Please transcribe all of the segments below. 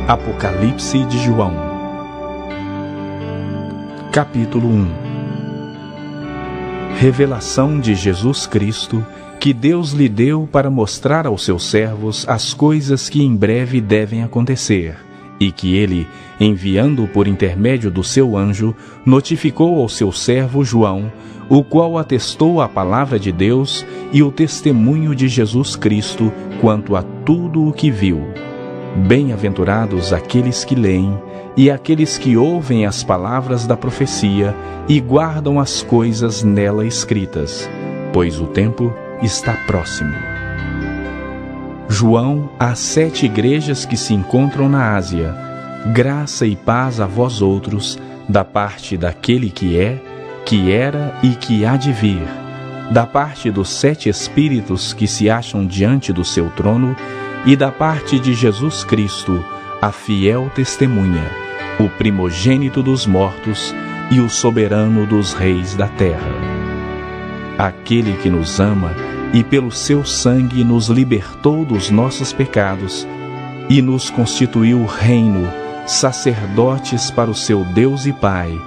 Apocalipse de João. Capítulo 1. Revelação de Jesus Cristo, que Deus lhe deu para mostrar aos seus servos as coisas que em breve devem acontecer, e que ele, enviando por intermédio do seu anjo, notificou ao seu servo João, o qual atestou a palavra de Deus e o testemunho de Jesus Cristo quanto a tudo o que viu. Bem-aventurados aqueles que leem e aqueles que ouvem as palavras da profecia e guardam as coisas nela escritas, pois o tempo está próximo. João, às 7 igrejas que se encontram na Ásia, graça e paz a vós outros, da parte daquele que é, que era e que há de vir, da parte dos 7 Espíritos que se acham diante do seu trono, e da parte de Jesus Cristo, a fiel testemunha, o primogênito dos mortos e o soberano dos reis da terra. Aquele que nos ama e pelo seu sangue nos libertou dos nossos pecados e nos constituiu reino, sacerdotes para o seu Deus e Pai.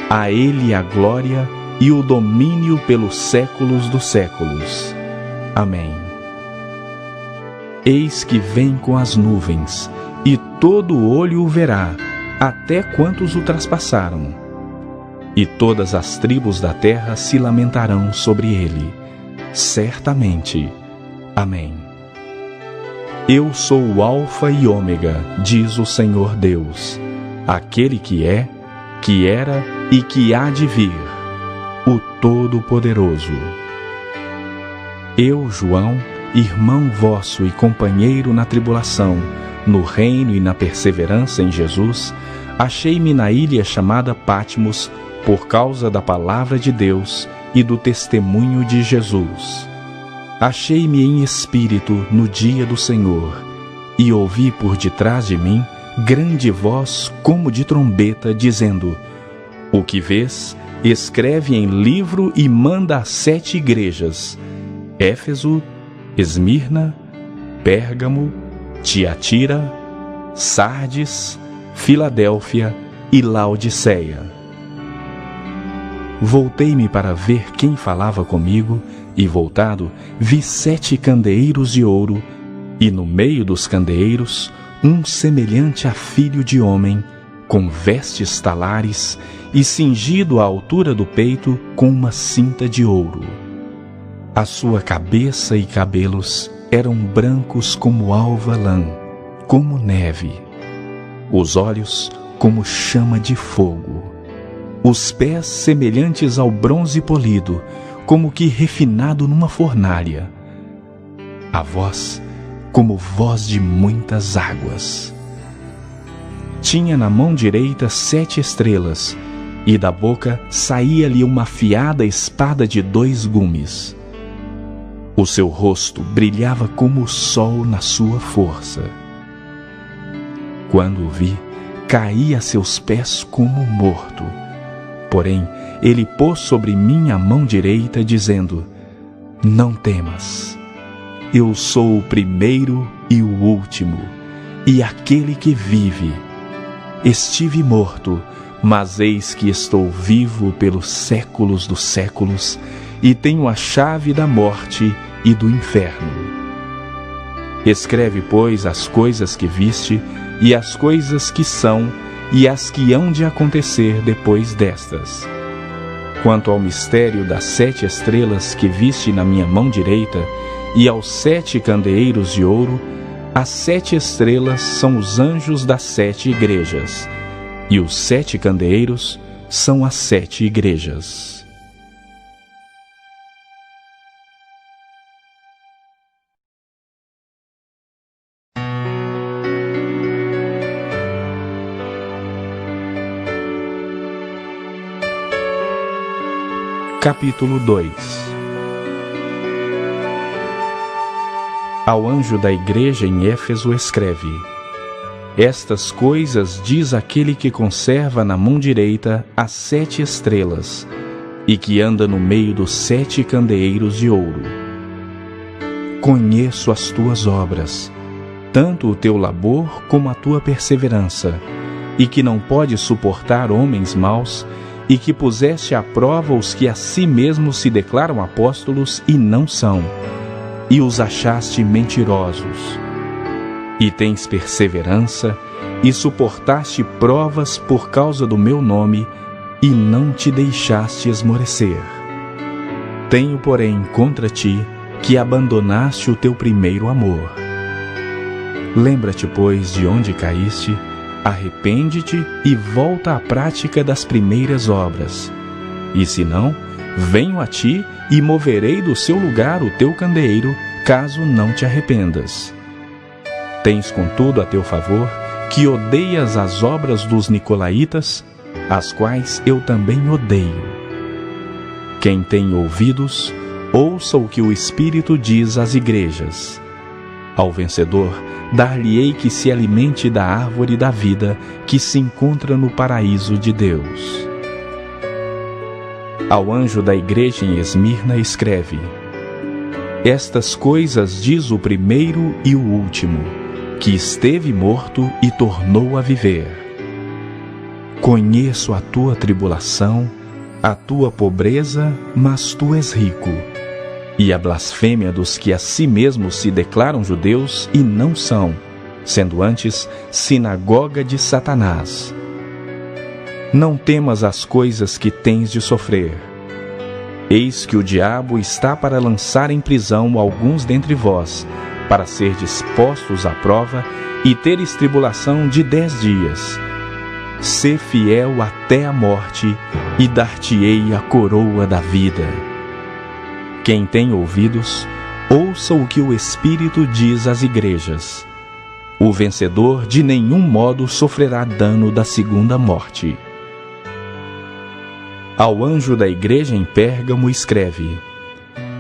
A ele a glória e o domínio pelos séculos dos séculos. Amém. Eis que vem com as nuvens, e todo olho o verá, até quantos o traspassaram. E todas as tribos da terra se lamentarão sobre ele. Certamente. Amém. Eu sou o Alfa e Ômega, diz o Senhor Deus, aquele que é, que era e que há de vir, o Todo-Poderoso. Eu, João, irmão vosso e companheiro na tribulação, no reino e na perseverança em Jesus, achei-me na ilha chamada Patmos por causa da palavra de Deus e do testemunho de Jesus. Achei-me em espírito no dia do Senhor, e ouvi por detrás de mim grande voz como de trombeta, dizendo: O que vês, escreve em livro e manda às 7 igrejas: Éfeso, Esmirna, Pérgamo, Tiatira, Sardes, Filadélfia e Laodiceia. Voltei-me para ver quem falava comigo, e voltado, vi 7 candeeiros de ouro, e no meio dos candeeiros, um semelhante a filho de homem, com vestes talares, e cingido à altura do peito com uma cinta de ouro. A sua cabeça e cabelos eram brancos como alva lã, como neve. Os olhos como chama de fogo. Os pés semelhantes ao bronze polido, como que refinado numa fornalha. A voz como voz de muitas águas. Tinha na mão direita 7 estrelas, e da boca saía-lhe uma afiada espada de 2 gumes. O seu rosto brilhava como o sol na sua força. Quando o vi, caí a seus pés como morto. Porém, ele pôs sobre mim a mão direita, dizendo: Não temas. Eu sou o primeiro e o último, e aquele que vive. Estive morto, mas eis que estou vivo pelos séculos dos séculos, e tenho a chave da morte e do inferno. Escreve, pois, as coisas que viste, e as coisas que são, e as que hão de acontecer depois destas. Quanto ao mistério das 7 estrelas que viste na minha mão direita, e aos 7 candeeiros de ouro, as 7 estrelas são os anjos das 7 igrejas, e os 7 candeeiros são as 7 igrejas. Capítulo 2. Ao anjo da igreja em Éfeso escreve: Estas coisas diz aquele que conserva na mão direita as 7 estrelas, e que anda no meio dos 7 candeeiros de ouro. Conheço as tuas obras, tanto o teu labor como a tua perseverança, e que não podes suportar homens maus, e que puseste à prova os que a si mesmos se declaram apóstolos e não são, e os achaste mentirosos. E tens perseverança, e suportaste provas por causa do meu nome, e não te deixaste esmorecer. Tenho, porém, contra ti, que abandonaste o teu primeiro amor. Lembra-te, pois, de onde caíste, arrepende-te e volta à prática das primeiras obras. E se não, venho a ti e moverei do seu lugar o teu candeeiro, caso não te arrependas. Tens, contudo, a teu favor, que odeias as obras dos nicolaítas, as quais eu também odeio. Quem tem ouvidos, ouça o que o Espírito diz às igrejas. Ao vencedor, dar-lhe-ei que se alimente da árvore da vida que se encontra no paraíso de Deus. Ao anjo da igreja em Esmirna escreve: Estas coisas diz o primeiro e o último, que esteve morto e tornou a viver. Conheço a tua tribulação, a tua pobreza, mas tu és rico, e a blasfêmia dos que a si mesmos se declaram judeus e não são, sendo antes sinagoga de Satanás. Não temas as coisas que tens de sofrer. Eis que o diabo está para lançar em prisão alguns dentre vós, para serdes postos à prova e teres tribulação de 10 dias. Sê fiel até a morte, e dar-te-ei a coroa da vida. Quem tem ouvidos, ouça o que o Espírito diz às igrejas. O vencedor de nenhum modo sofrerá dano da segunda morte. Ao anjo da igreja em Pérgamo escreve: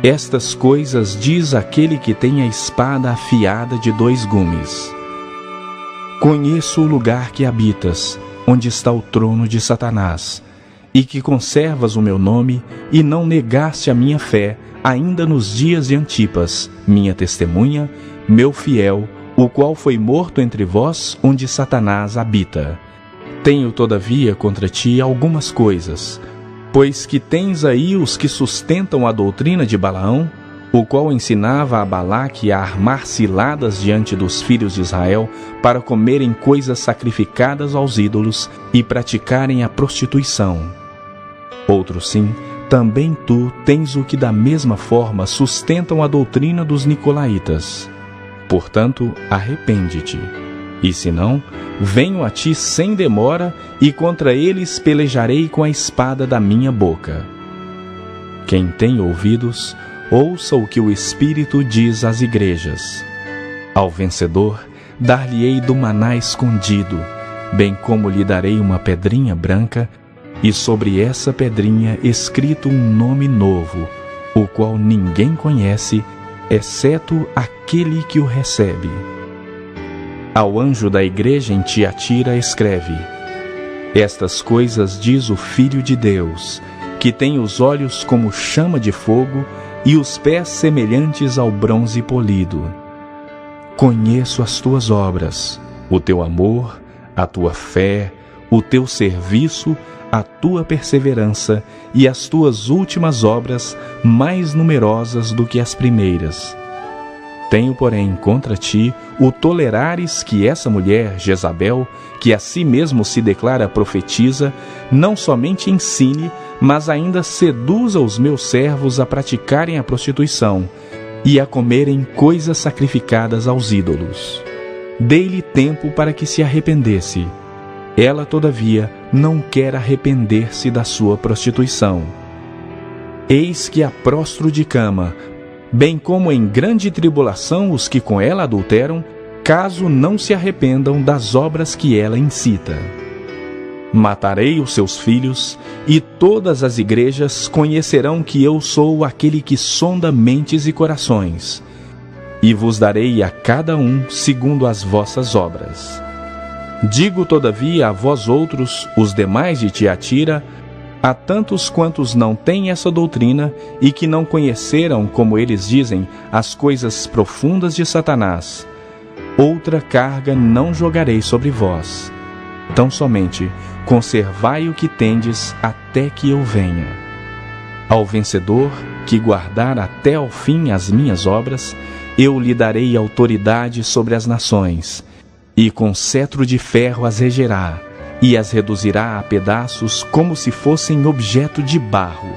Estas coisas diz aquele que tem a espada afiada de 2 gumes. Conheço o lugar que habitas, onde está o trono de Satanás, e que conservas o meu nome, e não negaste a minha fé, ainda nos dias de Antipas, minha testemunha, meu fiel, o qual foi morto entre vós, onde Satanás habita. Tenho, todavia, contra ti algumas coisas, pois que tens aí os que sustentam a doutrina de Balaão, o qual ensinava a Balaque a armar ciladas diante dos filhos de Israel para comerem coisas sacrificadas aos ídolos e praticarem a prostituição. Outro sim, também tu tens o que da mesma forma sustentam a doutrina dos nicolaítas. Portanto, arrepende-te. E se não, venho a ti sem demora, e contra eles pelejarei com a espada da minha boca. Quem tem ouvidos, ouça o que o Espírito diz às igrejas. Ao vencedor, dar-lhe-ei do maná escondido, bem como lhe darei uma pedrinha branca, e sobre essa pedrinha escrito um nome novo, o qual ninguém conhece, exceto aquele que o recebe. Ao anjo da igreja em Tiatira escreve: Estas coisas diz o Filho de Deus, que tem os olhos como chama de fogo e os pés semelhantes ao bronze polido. Conheço as tuas obras, o teu amor, a tua fé, o teu serviço, a tua perseverança e as tuas últimas obras mais numerosas do que as primeiras. Tenho, porém, contra ti o tolerares que essa mulher, Jezabel, que a si mesmo se declara profetiza, não somente ensine, mas ainda seduza os meus servos a praticarem a prostituição e a comerem coisas sacrificadas aos ídolos. Dei-lhe tempo para que se arrependesse. Ela, todavia, não quer arrepender-se da sua prostituição. Eis que a prostro de cama, bem como em grande tribulação os que com ela adulteram, caso não se arrependam das obras que ela incita. Matarei os seus filhos, e todas as igrejas conhecerão que eu sou aquele que sonda mentes e corações, e vos darei a cada um segundo as vossas obras. Digo, todavia, a vós outros, os demais de Tiatira, a tantos quantos não têm essa doutrina e que não conheceram, como eles dizem, as coisas profundas de Satanás: outra carga não jogarei sobre vós. Tão somente conservai o que tendes até que eu venha. Ao vencedor, que guardar até ao fim as minhas obras, eu lhe darei autoridade sobre as nações, e com cetro de ferro as regerá, e as reduzirá a pedaços como se fossem objeto de barro.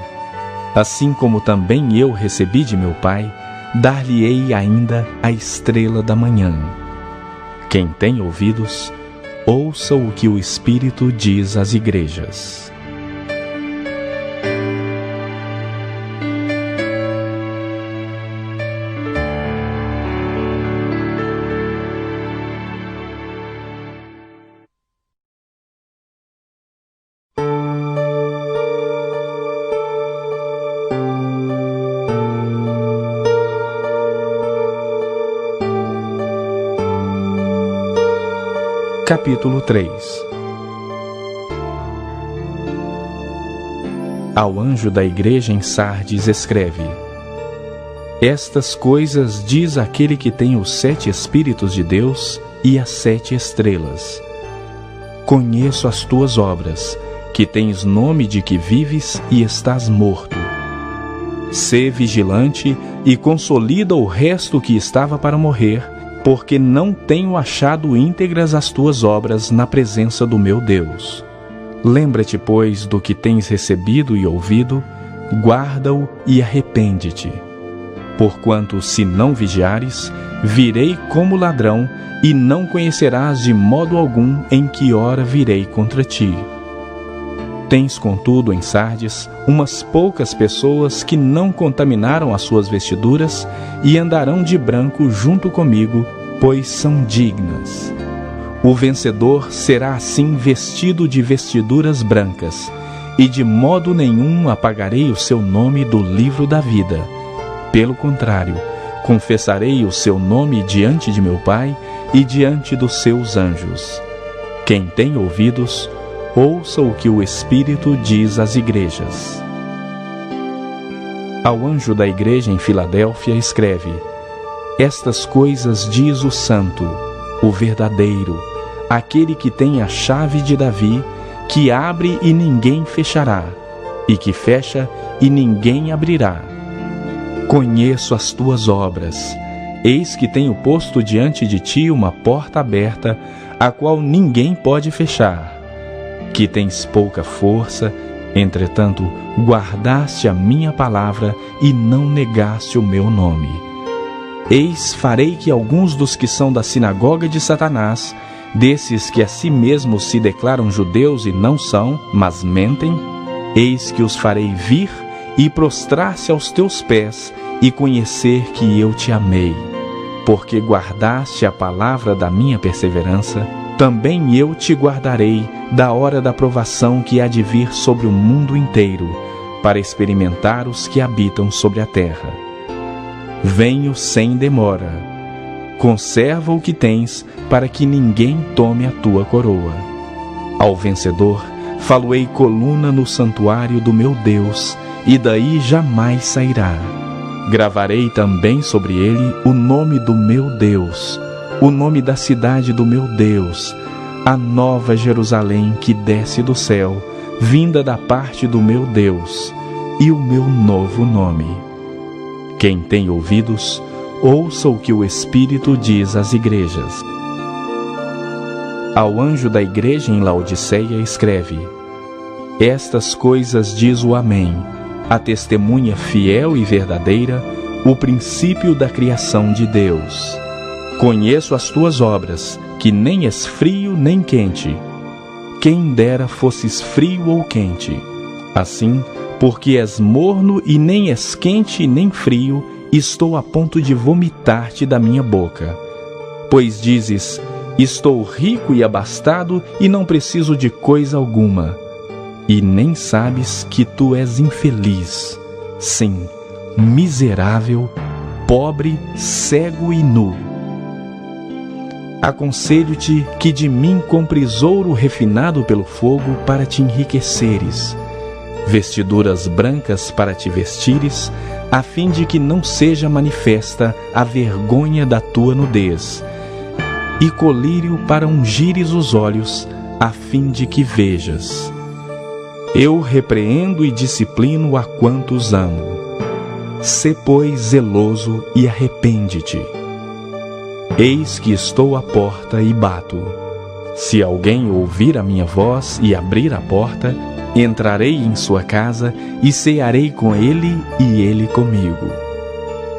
Assim como também eu recebi de meu Pai, dar-lhe-ei ainda a estrela da manhã. Quem tem ouvidos, ouça o que o Espírito diz às igrejas. Capítulo 3. Ao anjo da igreja em Sardes escreve: Estas coisas diz aquele que tem os 7 Espíritos de Deus e as 7 estrelas. Conheço as tuas obras, que tens nome de que vives e estás morto. Sê vigilante e consolida o resto que estava para morrer, porque não tenho achado íntegras as tuas obras na presença do meu Deus. Lembra-te, pois, do que tens recebido e ouvido, guarda-o e arrepende-te. Porquanto, se não vigiares, virei como ladrão, e não conhecerás de modo algum em que hora virei contra ti. Tens, contudo, em Sardes, umas poucas pessoas que não contaminaram as suas vestiduras e andarão de branco junto comigo, pois são dignas. O vencedor será assim vestido de vestiduras brancas, e de modo nenhum apagarei o seu nome do livro da vida. Pelo contrário, confessarei o seu nome diante de meu Pai e diante dos seus anjos. Quem tem ouvidos, ouça o que o Espírito diz às igrejas. Ao anjo da igreja em Filadélfia escreve: Estas coisas diz o Santo, o verdadeiro, aquele que tem a chave de Davi, que abre e ninguém fechará, e que fecha e ninguém abrirá. Conheço as tuas obras. Eis que tenho posto diante de ti uma porta aberta, a qual ninguém pode fechar. Que tens pouca força, entretanto, guardaste a minha palavra e não negaste o meu nome. Eis, farei que alguns dos que são da sinagoga de Satanás, desses que a si mesmos se declaram judeus e não são, mas mentem, eis que os farei vir e prostrar-se aos teus pés e conhecer que eu te amei. Porque guardaste a palavra da minha perseverança, também eu te guardarei da hora da provação que há de vir sobre o mundo inteiro, para experimentar os que habitam sobre a terra. Venho sem demora. Conserva o que tens, para que ninguém tome a tua coroa. Ao vencedor, falo-ei coluna no santuário do meu Deus, e daí jamais sairá. Gravarei também sobre ele o nome do meu Deus, o nome da cidade do meu Deus, a nova Jerusalém que desce do céu, vinda da parte do meu Deus, e o meu novo nome. Quem tem ouvidos, ouça o que o Espírito diz às igrejas. Ao anjo da igreja em Laodiceia escreve: Estas coisas diz o Amém, a testemunha fiel e verdadeira, o princípio da criação de Deus. Conheço as tuas obras, que nem és frio nem quente. Quem dera fosses frio ou quente. Assim, porque és morno e nem és quente nem frio, estou a ponto de vomitar-te da minha boca. Pois dizes: Estou rico e abastado e não preciso de coisa alguma. E nem sabes que tu és infeliz, sim, miserável, pobre, cego e nu. Aconselho-te que de mim compres ouro refinado pelo fogo para te enriqueceres, vestiduras brancas para te vestires, a fim de que não seja manifesta a vergonha da tua nudez, e colírio para ungires os olhos, a fim de que vejas. Eu repreendo e disciplino a quantos amo. Sê, pois, zeloso e arrepende-te. Eis que estou à porta e bato. Se alguém ouvir a minha voz e abrir a porta, entrarei em sua casa e cearei com ele e ele comigo.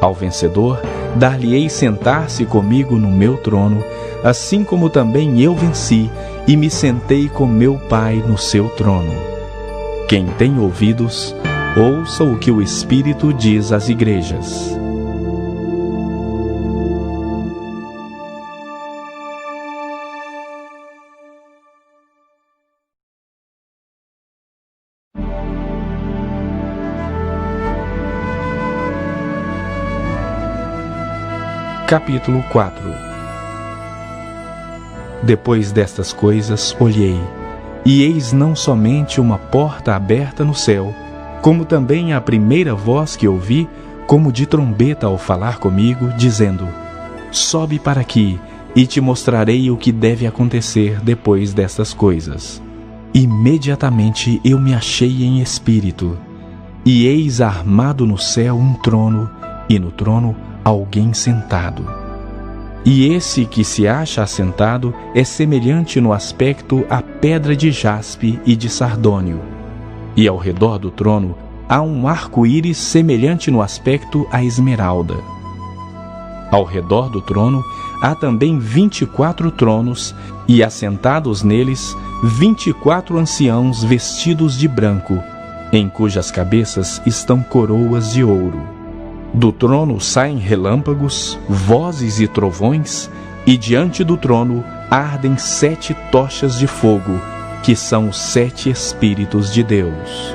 Ao vencedor, dar-lhe-ei sentar-se comigo no meu trono, assim como também eu venci e me sentei com meu Pai no seu trono. Quem tem ouvidos, ouça o que o Espírito diz às igrejas. Capítulo 4. Depois destas coisas olhei, e eis não somente uma porta aberta no céu, como também a primeira voz que ouvi, como de trombeta ao falar comigo, dizendo: Sobe para aqui, e te mostrarei o que deve acontecer depois destas coisas. Imediatamente eu me achei em espírito, e eis armado no céu um trono, e no trono alguém sentado. E esse que se acha assentado é semelhante no aspecto à pedra de jaspe e de sardônio. E ao redor do trono há um arco-íris semelhante no aspecto à esmeralda. Ao redor do trono há também 24 tronos, e assentados neles 24 anciãos vestidos de branco, em cujas cabeças estão coroas de ouro. Do trono saem relâmpagos, vozes e trovões, e diante do trono ardem 7 tochas de fogo, que são os 7 Espíritos de Deus.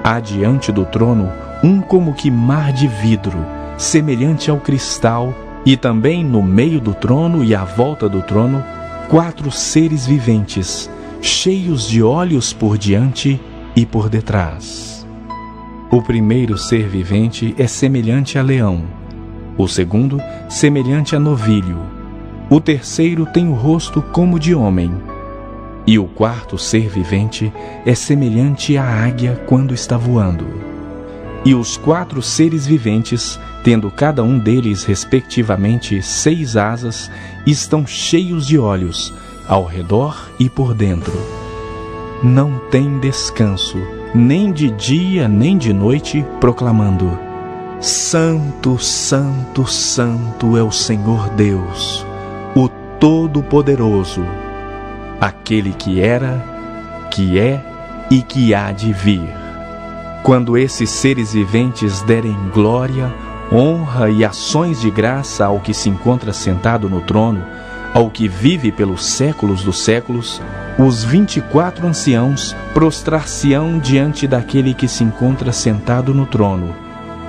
Há diante do trono um como que mar de vidro, semelhante ao cristal, e também no meio do trono e à volta do trono, 4 seres viventes, cheios de olhos por diante e por detrás. O primeiro ser vivente é semelhante a leão, o segundo semelhante a novilho, o terceiro tem o rosto como de homem, e o quarto ser vivente é semelhante à águia quando está voando. E os 4 seres viventes, tendo cada um deles respectivamente 6 asas, estão cheios de olhos, ao redor e por dentro. Não tem descanso, nem de dia nem de noite, proclamando: Santo, Santo, Santo é o Senhor Deus, o Todo-Poderoso, aquele que era, que é e que há de vir. Quando esses seres viventes derem glória, honra e ações de graça ao que se encontra sentado no trono, ao que vive pelos séculos dos séculos, os 24 anciãos prostrar-se-ão diante daquele que se encontra sentado no trono,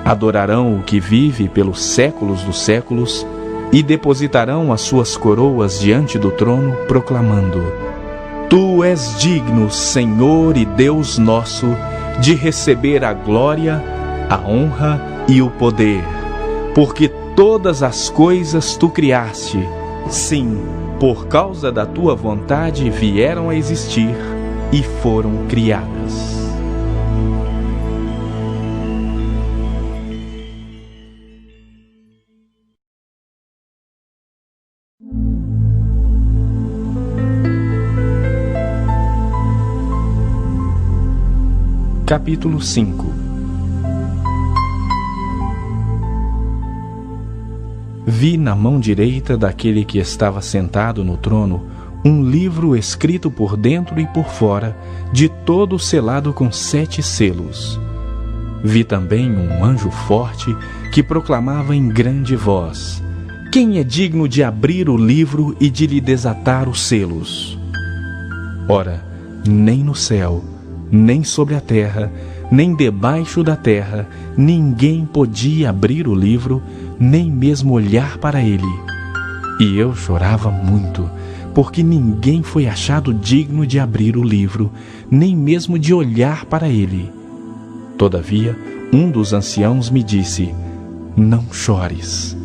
adorarão o que vive pelos séculos dos séculos e depositarão as suas coroas diante do trono, proclamando: Tu és digno, Senhor e Deus nosso, de receber a glória, a honra e o poder, porque todas as coisas tu criaste, sim, por causa da tua vontade vieram a existir e foram criadas. Capítulo 5. Vi na mão direita daquele que estava sentado no trono um livro escrito por dentro e por fora, de todo selado com 7 selos. Vi também um anjo forte que proclamava em grande voz: Quem é digno de abrir o livro e de lhe desatar os selos? Ora, nem no céu, nem sobre a terra, nem debaixo da terra, ninguém podia abrir o livro, nem mesmo olhar para ele. E eu chorava muito, porque ninguém foi achado digno de abrir o livro, nem mesmo de olhar para ele. Todavia, um dos anciãos me disse: Não chores.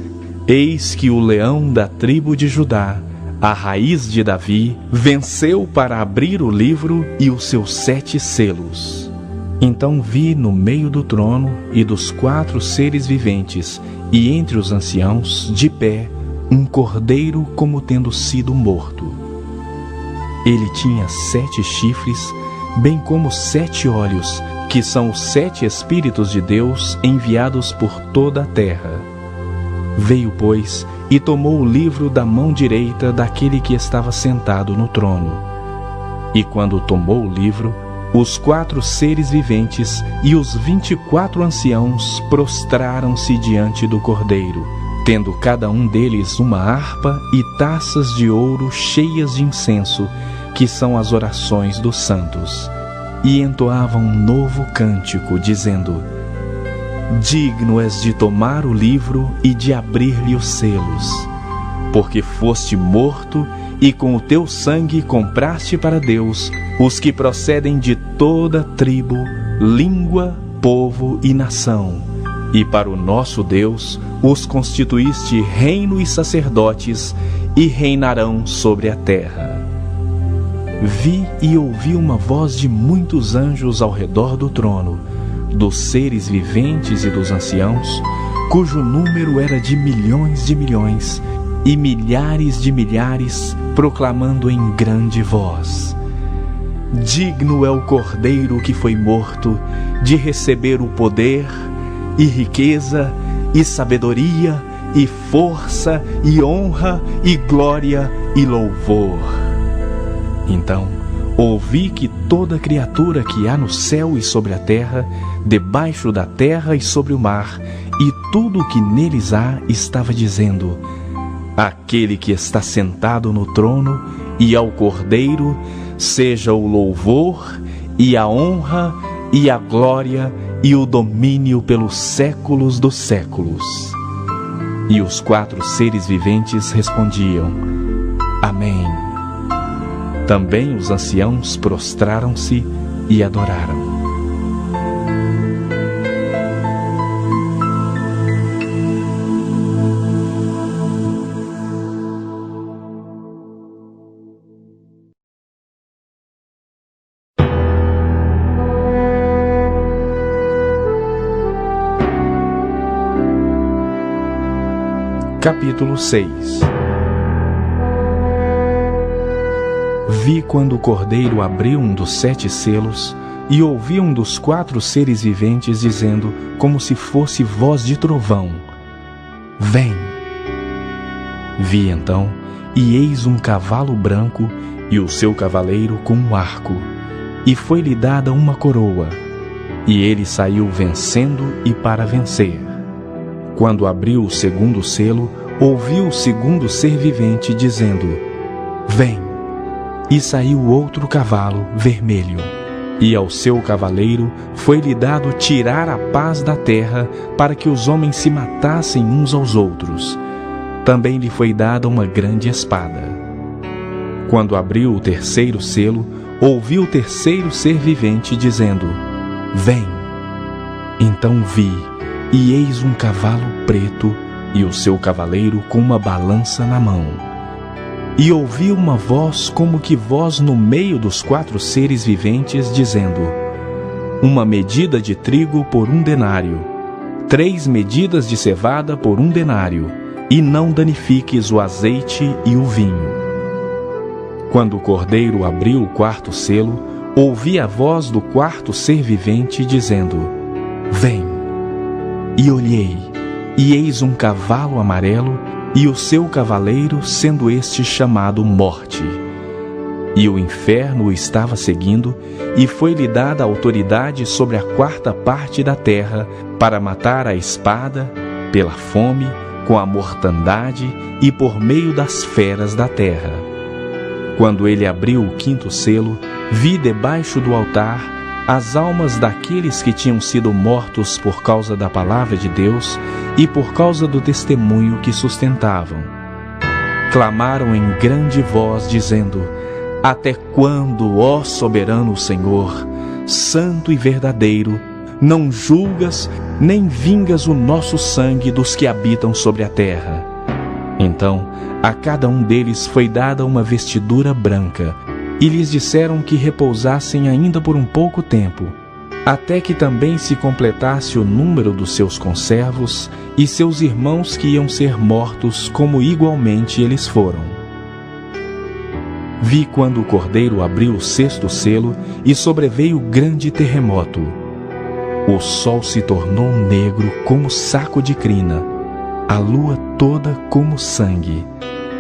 Eis que o leão da tribo de Judá, a raiz de Davi, venceu para abrir o livro e os seus 7 selos. Então vi no meio do trono e dos 4 seres viventes, e entre os anciãos, de pé, um cordeiro como tendo sido morto. Ele tinha 7 chifres, bem como 7 olhos, que são os 7 Espíritos de Deus enviados por toda a terra. Veio, pois, e tomou o livro da mão direita daquele que estava sentado no trono. E quando tomou o livro, os 4 seres viventes e os 24 anciãos prostraram-se diante do Cordeiro, tendo cada um deles uma harpa e taças de ouro cheias de incenso, que são as orações dos santos, e entoavam um novo cântico, dizendo: Digno és de tomar o livro e de abrir-lhe os selos, porque foste morto e com o teu sangue compraste para Deus os que procedem de toda tribo, língua, povo e nação, e para o nosso Deus os constituíste reino e sacerdotes, e reinarão sobre a terra. Vi e ouvi uma voz de muitos anjos ao redor do trono, dos seres viventes e dos anciãos, cujo número era de milhões e milhares de milhares, proclamando em grande voz: Digno é o Cordeiro que foi morto de receber o poder, e riqueza, e sabedoria, e força, e honra, e glória, e louvor. Então ouvi que toda criatura que há no céu e sobre a terra, debaixo da terra e sobre o mar, e tudo o que neles há, estava dizendo: Aquele que está sentado no trono e ao Cordeiro, seja o louvor, e a honra, e a glória, e o domínio pelos séculos dos séculos. E os 4 seres viventes respondiam: Amém. Também os anciãos prostraram-se e adoraram. Capítulo 6. Vi quando o Cordeiro abriu um dos 7 selos, e ouvi um dos 4 seres viventes dizendo, como se fosse voz de trovão: Vem! Vi então, e eis um cavalo branco, e o seu cavaleiro com um arco, e foi-lhe dada uma coroa, e ele saiu vencendo e para vencer. Quando abriu o 2º selo, ouvi o 2º ser vivente dizendo: Vem! E saiu outro cavalo vermelho, e ao seu cavaleiro foi-lhe dado tirar a paz da terra, para que os homens se matassem uns aos outros. Também lhe foi dada uma grande espada. Quando abriu o 3º selo, ouvi o 3º ser vivente dizendo: Vem! Então vi, e eis um cavalo preto, e o seu cavaleiro com uma balança na mão. E ouvi uma voz como que voz no meio dos 4 seres viventes, dizendo: Uma medida de trigo por 1 denário, 3 medidas de cevada por 1 denário, e não danifiques o azeite e o vinho. Quando o Cordeiro abriu o 4º selo, ouvi a voz do 4º ser vivente, dizendo: Vem! E olhei, e eis um cavalo amarelo, e o seu cavaleiro, sendo este chamado Morte. E o inferno o estava seguindo, e foi-lhe dada autoridade sobre a 4ª parte da terra, para matar a espada, pela fome, com a mortandade e por meio das feras da terra. Quando ele abriu o 5º selo, vi debaixo do altar as almas daqueles que tinham sido mortos por causa da palavra de Deus e por causa do testemunho que sustentavam. Clamaram em grande voz, dizendo: Até quando, ó soberano Senhor, santo e verdadeiro, não julgas nem vingas o nosso sangue dos que habitam sobre a terra? Então, a cada um deles foi dada uma vestidura branca, e lhes disseram que repousassem ainda por um pouco tempo, até que também se completasse o número dos seus conservos e seus irmãos que iam ser mortos, como igualmente eles foram. Vi quando o cordeiro abriu o sexto selo e sobreveio grande terremoto. O sol se tornou negro como saco de crina, a lua toda como sangue.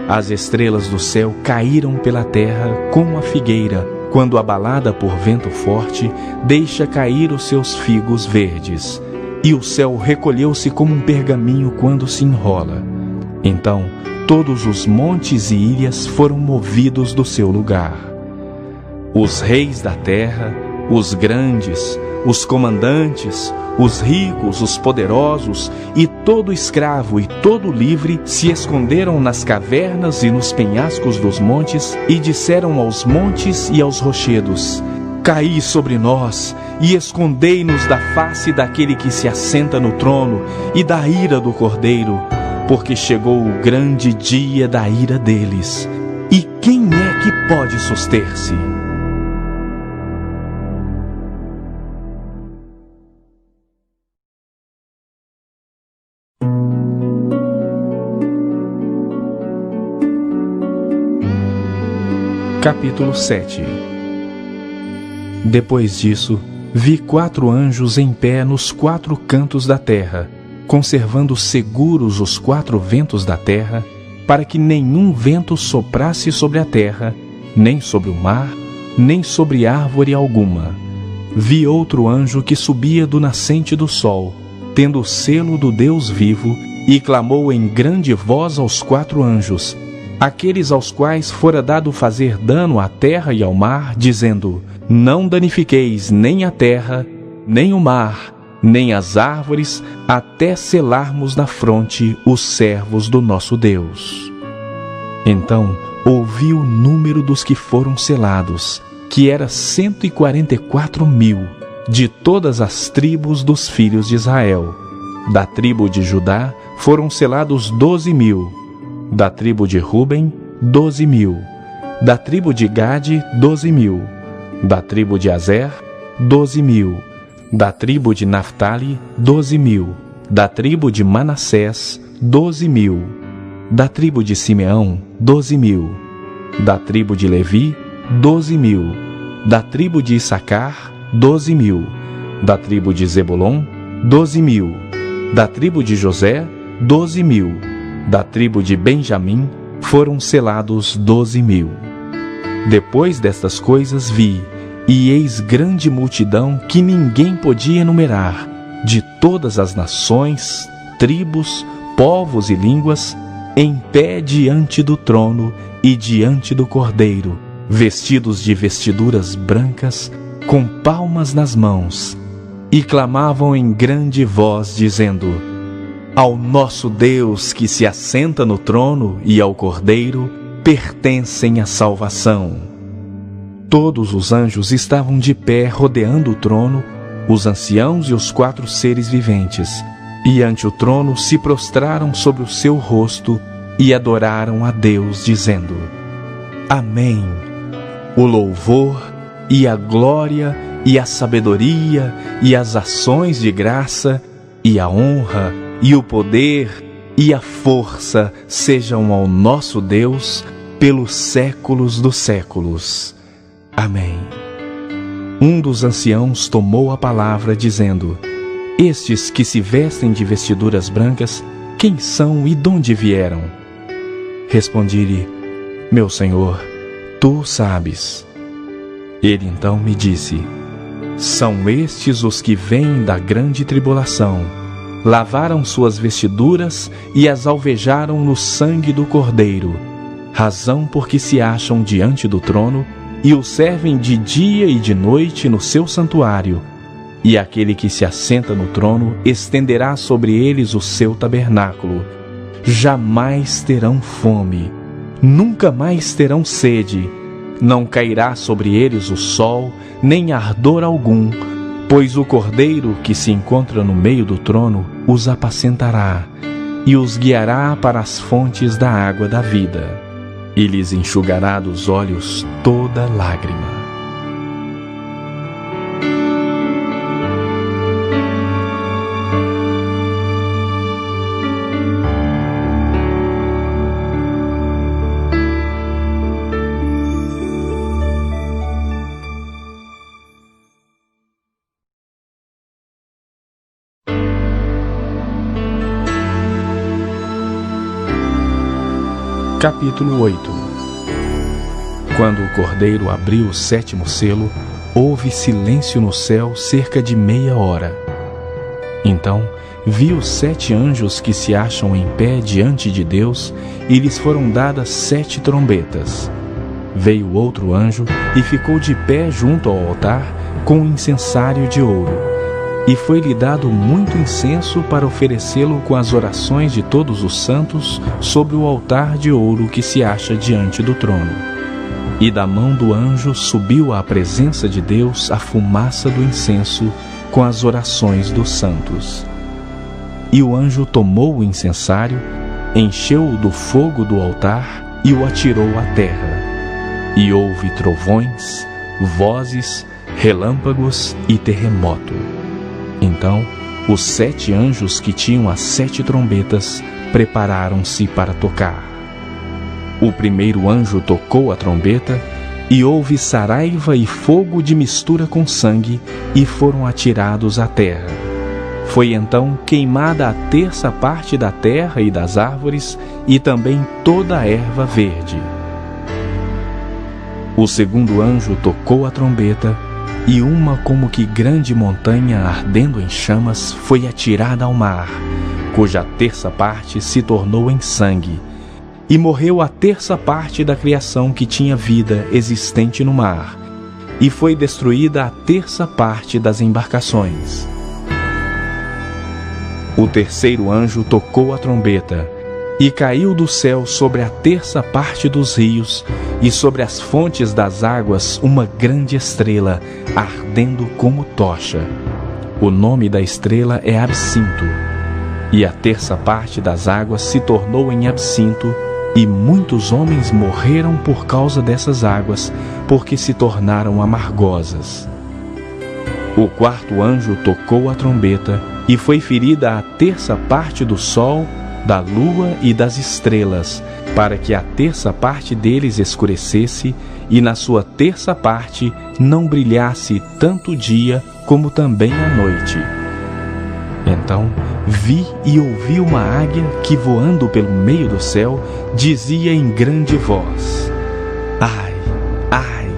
As estrelas do céu caíram pela terra como a figueira, quando abalada por vento forte, deixa cair os seus figos verdes. E o céu recolheu-se como um pergaminho quando se enrola. Então, todos os montes e ilhas foram movidos do seu lugar. Os reis da terra, os grandes, os comandantes, os ricos, os poderosos e todo escravo e todo livre se esconderam nas cavernas e nos penhascos dos montes e disseram aos montes e aos rochedos: Caí sobre nós e escondei-nos da face daquele que se assenta no trono e da ira do Cordeiro, porque chegou o grande dia da ira deles. E quem é que pode suster-se? Capítulo 7. Depois disso, vi 4 anjos em pé nos 4 cantos da terra, conservando seguros os 4 ventos da terra, para que nenhum vento soprasse sobre a terra, nem sobre o mar, nem sobre árvore alguma. Vi outro anjo que subia do nascente do sol, tendo o selo do Deus vivo, e clamou em grande voz aos 4 anjos, aqueles aos quais fora dado fazer dano à terra e ao mar, dizendo: Não danifiqueis nem a terra, nem o mar, nem as árvores, até selarmos na fronte os servos do nosso Deus. Então ouvi o número dos que foram selados, que era 144.000, de todas as tribos dos filhos de Israel. Da tribo de Judá foram selados 12.000, da tribo de Ruben, 12.000, da tribo de Gade, 12.000, da tribo de Azer, 12.000, da tribo de Naftali, 12.000, da tribo de Manassés, 12.000, da tribo de Simeão, 12.000, da tribo de Levi, 12.000, da tribo de Issacar, 12.000, da tribo de Zebulon, 12.000, da tribo de José, 12.000, da tribo de Benjamim foram selados 12.000. Depois destas coisas vi, e eis grande multidão que ninguém podia enumerar, de todas as nações, tribos, povos e línguas, em pé diante do trono e diante do Cordeiro, vestidos de vestiduras brancas, com palmas nas mãos, e clamavam em grande voz, dizendo: Ao nosso Deus que se assenta no trono e ao Cordeiro pertencem a salvação. Todos os anjos estavam de pé rodeando o trono, os anciãos e os 4 seres viventes, e ante o trono se prostraram sobre o seu rosto e adoraram a Deus, dizendo: Amém. O louvor e a glória e a sabedoria e as ações de graça e a honra e o poder e a força sejam ao nosso Deus pelos séculos dos séculos. Amém. Um dos anciãos tomou a palavra, dizendo: Estes que se vestem de vestiduras brancas, quem são e donde vieram? Respondi-lhe: Meu Senhor, tu sabes. Ele então me disse: São estes os que vêm da grande tribulação, lavaram suas vestiduras e as alvejaram no sangue do Cordeiro, razão porque se acham diante do trono e o servem de dia e de noite no seu santuário. E aquele que se assenta no trono estenderá sobre eles o seu tabernáculo. Jamais terão fome, nunca mais terão sede, não cairá sobre eles o sol, nem ardor algum, pois o Cordeiro que se encontra no meio do trono os apacentará, e os guiará para as fontes da água da vida, e lhes enxugará dos olhos toda lágrima. Capítulo 8. Quando o Cordeiro abriu o 7º selo, houve silêncio no céu cerca de meia hora. Então vi os 7 anjos que se acham em pé diante de Deus, e lhes foram dadas 7 trombetas. Veio outro anjo e ficou de pé junto ao altar com um incensário de ouro. E foi-lhe dado muito incenso para oferecê-lo com as orações de todos os santos sobre o altar de ouro que se acha diante do trono. E da mão do anjo subiu à presença de Deus a fumaça do incenso com as orações dos santos. E o anjo tomou o incensário, encheu-o do fogo do altar e o atirou à terra. E houve trovões, vozes, relâmpagos e terremoto. Então, os 7 anjos que tinham as 7 trombetas prepararam-se para tocar. O primeiro anjo tocou a trombeta, e houve saraiva e fogo de mistura com sangue, e foram atirados à terra. Foi então queimada a 1/3 parte da terra e das árvores, e também toda a erva verde. O segundo anjo tocou a trombeta, e uma como que grande montanha ardendo em chamas foi atirada ao mar, cuja 1/3 parte se tornou em sangue, e morreu a 1/3 parte da criação que tinha vida existente no mar, e foi destruída a 1/3 parte das embarcações. O terceiro anjo tocou a trombeta, e caiu do céu sobre a 1/3 parte dos rios e sobre as fontes das águas uma grande estrela, ardendo como tocha. O nome da estrela é Absinto. E a 1/3 parte das águas se tornou em absinto, e muitos homens morreram por causa dessas águas, porque se tornaram amargosas. O quarto anjo tocou a trombeta, e foi ferida a 1/3 parte do sol, da lua e das estrelas, para que a 1/3 parte deles escurecesse, e na sua 1/3 parte não brilhasse tanto o dia como também a noite. Então vi e ouvi uma águia que, voando pelo meio do céu, dizia em grande voz: Ai, ai,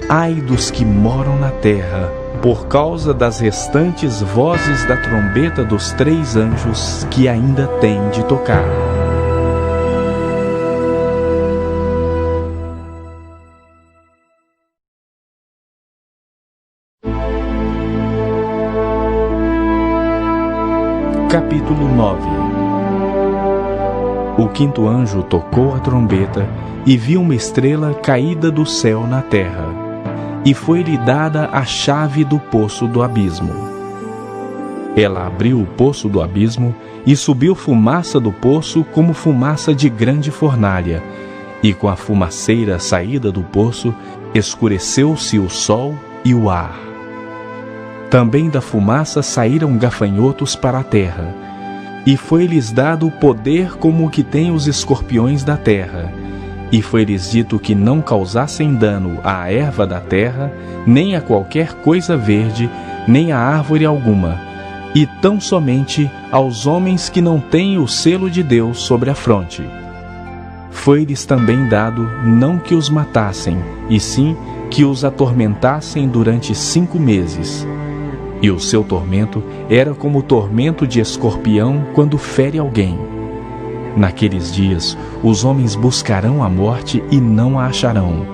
ai dos que moram na terra, por causa das restantes vozes da trombeta dos 3 anjos que ainda têm de tocar. Capítulo 9. O quinto anjo tocou a trombeta, e viu uma estrela caída do céu na terra, e foi-lhe dada a chave do poço do abismo. Ela abriu o poço do abismo, e subiu fumaça do poço como fumaça de grande fornalha, e com a fumaceira saída do poço, escureceu-se o sol e o ar. Também da fumaça saíram gafanhotos para a terra, e foi-lhes dado o poder como o que tem os escorpiões da terra, e foi-lhes dito que não causassem dano à erva da terra, nem a qualquer coisa verde, nem a árvore alguma, e tão somente aos homens que não têm o selo de Deus sobre a fronte. Foi-lhes também dado não que os matassem, e sim que os atormentassem durante 5 meses. E o seu tormento era como o tormento de escorpião quando fere alguém. Naqueles dias, os homens buscarão a morte e não a acharão.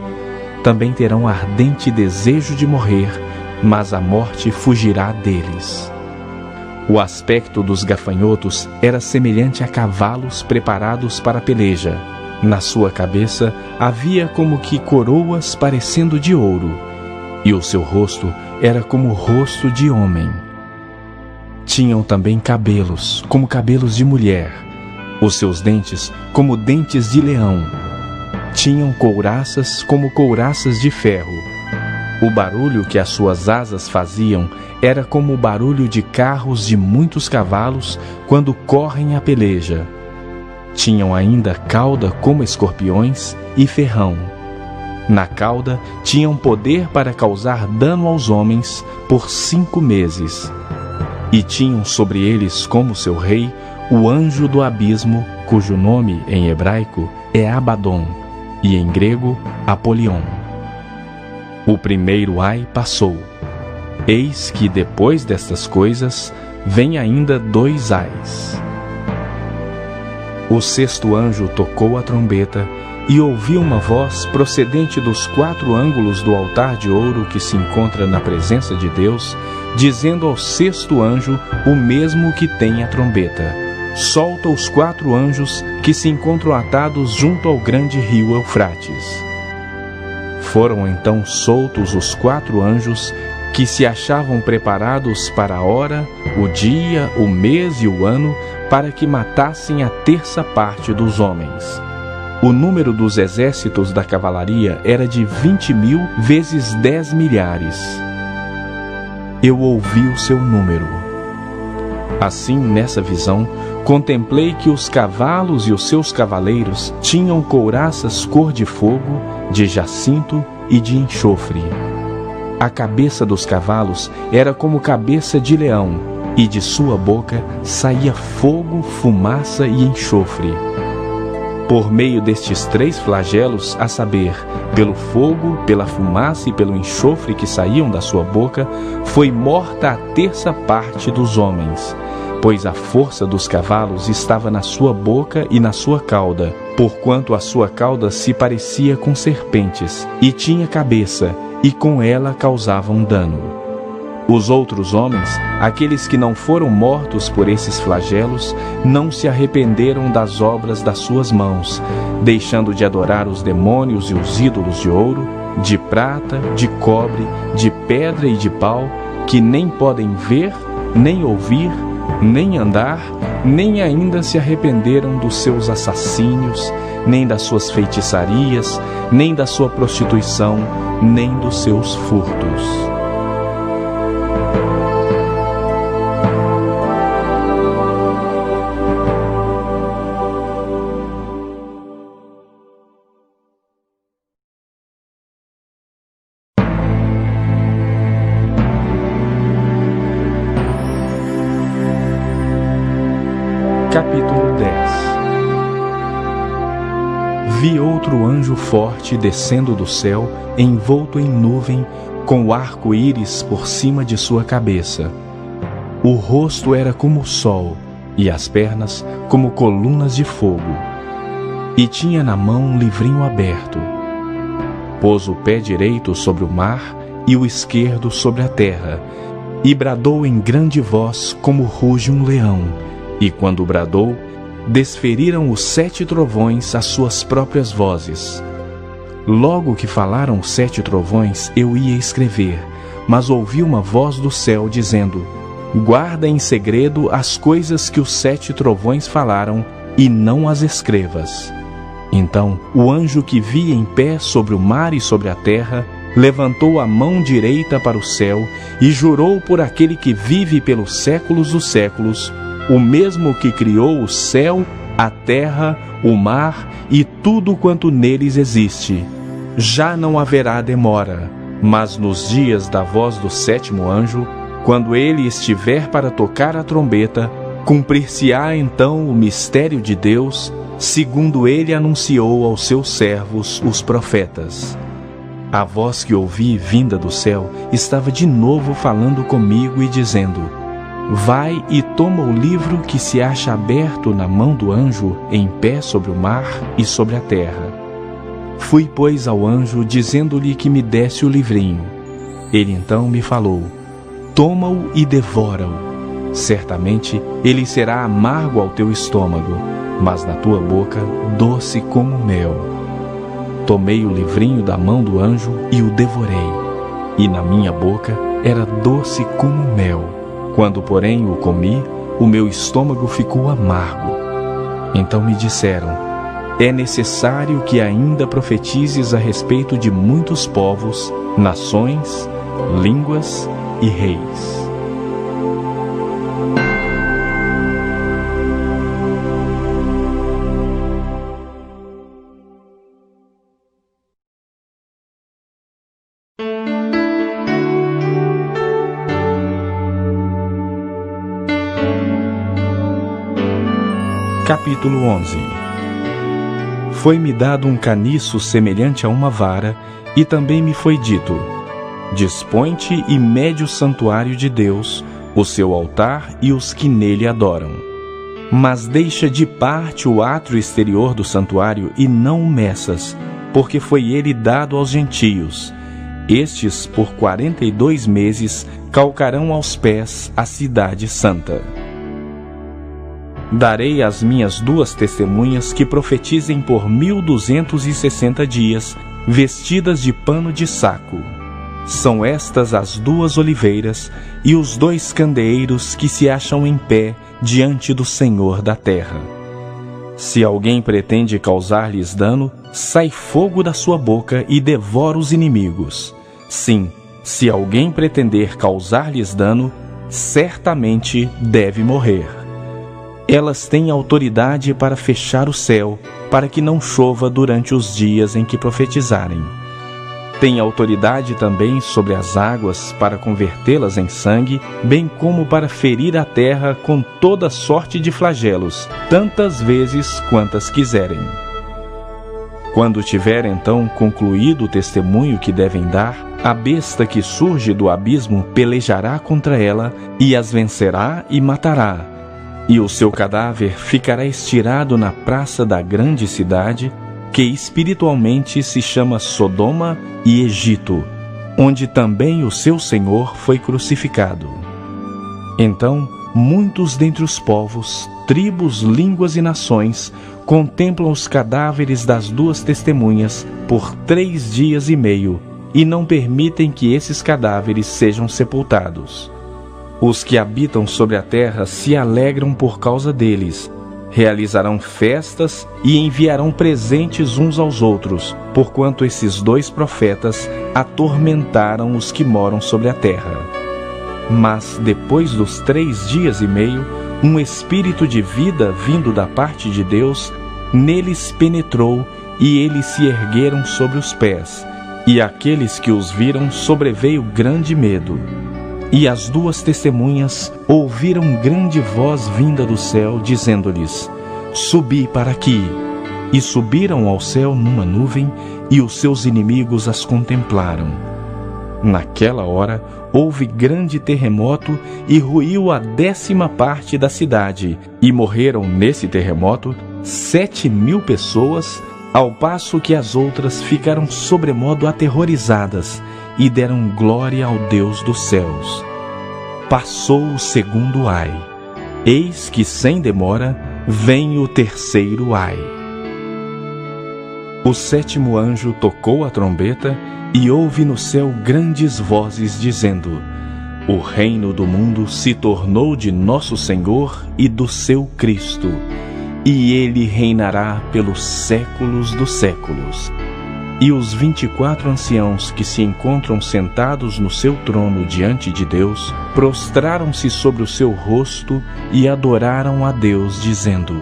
Também terão ardente desejo de morrer, mas a morte fugirá deles. O aspecto dos gafanhotos era semelhante a cavalos preparados para a peleja. Na sua cabeça havia como que coroas parecendo de ouro, e o seu rosto era como o rosto de homem. Tinham também cabelos, como cabelos de mulher, Os seus dentes como dentes de leão. Tinham couraças como couraças de ferro. O barulho que as suas asas faziam era como o barulho de carros de muitos cavalos quando correm a peleja. Tinham ainda cauda como escorpiões e ferrão. Na cauda tinham poder para causar dano aos homens por 5 meses. E tinham sobre eles como seu rei o anjo do abismo, cujo nome em hebraico é Abaddon e em grego Apolion. O primeiro ai passou. Eis que depois destas coisas vem ainda 2 ais. O 6º anjo tocou a trombeta e ouvi uma voz procedente dos 4 ângulos do altar de ouro que se encontra na presença de Deus, dizendo ao 6º anjo, o mesmo que tem a trombeta: solta os 4 anjos que se encontram atados junto ao grande rio Eufrates. Foram então soltos os 4 anjos que se achavam preparados para a hora, o dia, o mês e o ano, para que matassem a 1/3 parte dos homens. O número dos exércitos da cavalaria era de 20.000 vezes 10 milhares. Eu ouvi o seu número. Assim, nessa visão, contemplei que os cavalos e os seus cavaleiros tinham couraças cor de fogo, de jacinto e de enxofre. A cabeça dos cavalos era como cabeça de leão, e de sua boca saía fogo, fumaça e enxofre. Por meio destes 3 flagelos, a saber, pelo fogo, pela fumaça e pelo enxofre que saíam da sua boca, foi morta a 1/3 parte dos homens, pois a força dos cavalos estava na sua boca e na sua cauda, porquanto a sua cauda se parecia com serpentes, e tinha cabeça, e com ela causavam dano. Os outros homens, aqueles que não foram mortos por esses flagelos, não se arrependeram das obras das suas mãos, deixando de adorar os demônios e os ídolos de ouro, de prata, de cobre, de pedra e de pau, que nem podem ver, nem ouvir, nem andar, nem ainda se arrependeram dos seus assassínios, nem das suas feitiçarias, nem da sua prostituição, nem dos seus furtos. Capítulo 10. Vi outro anjo forte descendo do céu, envolto em nuvem, com o arco-íris por cima de sua cabeça. O rosto era como o sol, e as pernas como colunas de fogo. E tinha na mão um livrinho aberto. Pôs o pé direito sobre o mar e o esquerdo sobre a terra, e bradou em grande voz como ruge um leão. E quando bradou, desferiram os 7 trovões as suas próprias vozes. Logo que falaram os 7 trovões, eu ia escrever, mas ouvi uma voz do céu dizendo: guarda em segredo as coisas que os 7 trovões falaram, e não as escrevas. Então o anjo que via em pé sobre o mar e sobre a terra levantou a mão direita para o céu e jurou por aquele que vive pelos séculos dos séculos, o mesmo que criou o céu, a terra, o mar e tudo quanto neles existe. Já não haverá demora, mas nos dias da voz do 7º anjo, quando ele estiver para tocar a trombeta, cumprir-se-á então o mistério de Deus, segundo ele anunciou aos seus servos, os profetas. A voz que ouvi vinda do céu estava de novo falando comigo e dizendo: vai e toma o livro que se acha aberto na mão do anjo em pé sobre o mar e sobre a terra. Fui, pois, ao anjo, dizendo-lhe que me desse o livrinho. Ele então me falou: toma-o e devora-o. Certamente ele será amargo ao teu estômago, mas na tua boca doce como mel. Tomei o livrinho da mão do anjo e o devorei, e na minha boca era doce como mel. Quando, porém, o comi, o meu estômago ficou amargo. Então me disseram: é necessário que ainda profetizes a respeito de muitos povos, nações, línguas e reis. Capítulo 11. Foi-me dado um caniço semelhante a uma vara, e também me foi dito: dispõe-te e mede o santuário de Deus, o seu altar e os que nele adoram. Mas deixa de parte o átrio exterior do santuário e não o meças, porque foi ele dado aos gentios. Estes, por 42 meses, calcarão aos pés a cidade santa. Darei às minhas 2 testemunhas que profetizem por 1260 dias, vestidas de pano de saco. São estas as 2 oliveiras e os 2 candeeiros que se acham em pé diante do Senhor da terra. Se alguém pretende causar-lhes dano, sai fogo da sua boca e devora os inimigos. Sim, se alguém pretender causar-lhes dano, certamente deve morrer. Elas têm autoridade para fechar o céu, para que não chova durante os dias em que profetizarem. Têm autoridade também sobre as águas para convertê-las em sangue, bem como para ferir a terra com toda sorte de flagelos, tantas vezes quantas quiserem. Quando tiver então concluído o testemunho que devem dar, a besta que surge do abismo pelejará contra ela e as vencerá e matará. E o seu cadáver ficará estirado na praça da grande cidade, que espiritualmente se chama Sodoma e Egito, onde também o seu Senhor foi crucificado. Então, muitos dentre os povos, tribos, línguas e nações contemplam os cadáveres das 2 testemunhas por 3 dias e meio, e não permitem que esses cadáveres sejam sepultados. Os que habitam sobre a terra se alegram por causa deles, realizarão festas e enviarão presentes uns aos outros, porquanto esses 2 profetas atormentaram os que moram sobre a terra. Mas depois dos 3 dias e meio, um espírito de vida vindo da parte de Deus neles penetrou, e eles se ergueram sobre os pés, e àqueles que os viram sobreveio grande medo. E as 2 testemunhas ouviram grande voz vinda do céu, dizendo-lhes: subi para aqui. E subiram ao céu numa nuvem, e os seus inimigos as contemplaram. Naquela hora houve grande terremoto, e ruiu a 10ª parte da cidade, e morreram nesse terremoto 7.000 pessoas, ao passo que as outras ficaram sobremodo aterrorizadas, e deram glória ao Deus dos céus. Passou o 2º ai. Eis que, sem demora, vem o 3º ai. O 7º anjo tocou a trombeta, e houve no céu grandes vozes dizendo: o reino do mundo se tornou de nosso Senhor e do seu Cristo, e ele reinará pelos séculos dos séculos. E os 24 anciãos que se encontram sentados no seu trono diante de Deus, prostraram-se sobre o seu rosto e adoraram a Deus, dizendo: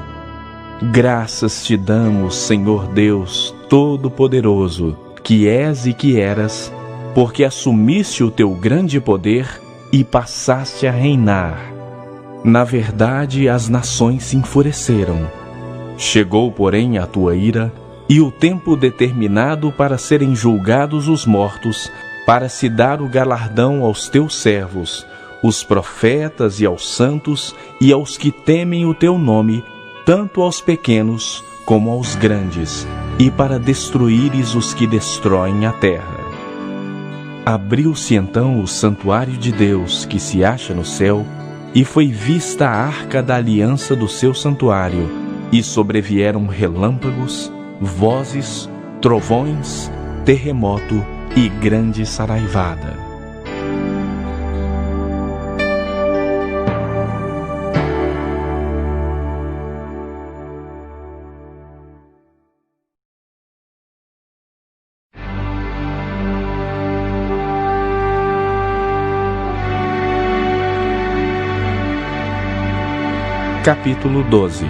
graças te damos, Senhor Deus Todo-Poderoso, que és e que eras, porque assumiste o teu grande poder e passaste a reinar. Na verdade, as nações se enfureceram. Chegou, porém, a tua ira, e o tempo determinado para serem julgados os mortos, para se dar o galardão aos teus servos, os profetas e aos santos, e aos que temem o teu nome, tanto aos pequenos como aos grandes, e para destruíres os que destroem a terra. Abriu-se então o santuário de Deus, que se acha no céu, e foi vista a arca da aliança do seu santuário, e sobrevieram relâmpagos, vozes, trovões, terremoto e grande saraivada. Capítulo 12.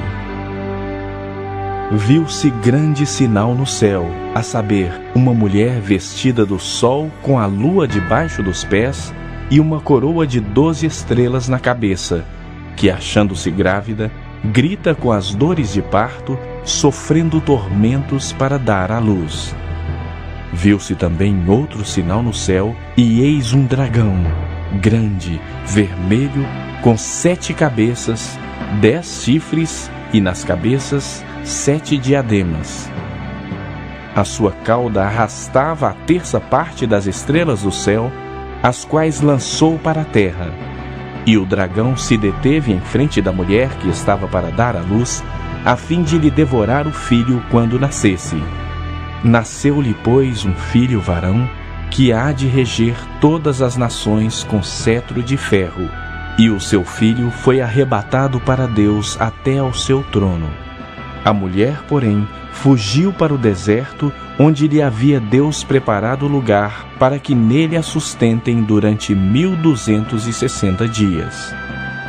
Viu-se grande sinal no céu, a saber, uma mulher vestida do sol com a lua debaixo dos pés e uma coroa de 12 estrelas na cabeça, que, achando-se grávida, grita com as dores de parto, sofrendo tormentos para dar à luz. Viu-se também outro sinal no céu, e eis um dragão, grande, vermelho, com 7 cabeças, 10 chifres, e nas cabeças 7 diademas. A sua cauda arrastava a terça parte das estrelas do céu, as quais lançou para a terra. E o dragão se deteve em frente da mulher que estava para dar à luz, a fim de lhe devorar o filho quando nascesse. Nasceu-lhe, pois, um filho varão, que há de reger todas as nações com cetro de ferro, e o seu filho foi arrebatado para Deus até ao seu trono. A mulher, porém, fugiu para o deserto, onde lhe havia Deus preparado lugar para que nele a sustentem durante 1260 dias.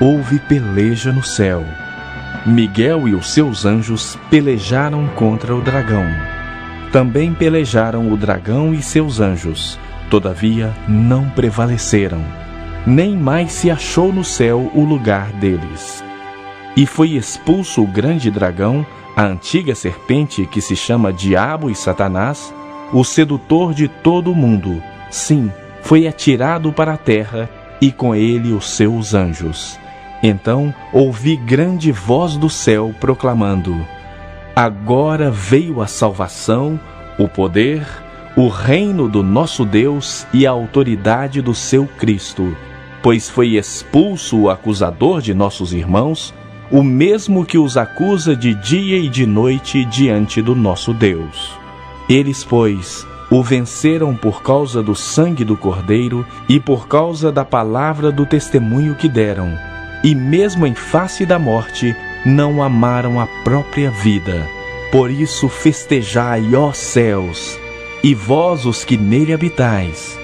Houve peleja no céu. Miguel e os seus anjos pelejaram contra o dragão. Também pelejaram o dragão e seus anjos, todavia não prevaleceram, nem mais se achou no céu o lugar deles. E foi expulso o grande dragão, a antiga serpente que se chama Diabo e Satanás, o sedutor de todo o mundo. Sim, foi atirado para a terra, e com ele os seus anjos. Então ouvi grande voz do céu proclamando: Agora veio a salvação, o poder, o reino do nosso Deus e a autoridade do seu Cristo, pois foi expulso o acusador de nossos irmãos, o mesmo que os acusa de dia e de noite diante do nosso Deus. Eles, pois, o venceram por causa do sangue do Cordeiro e por causa da palavra do testemunho que deram, e mesmo em face da morte, não amaram a própria vida. Por isso festejai, ó céus, e vós os que nele habitais.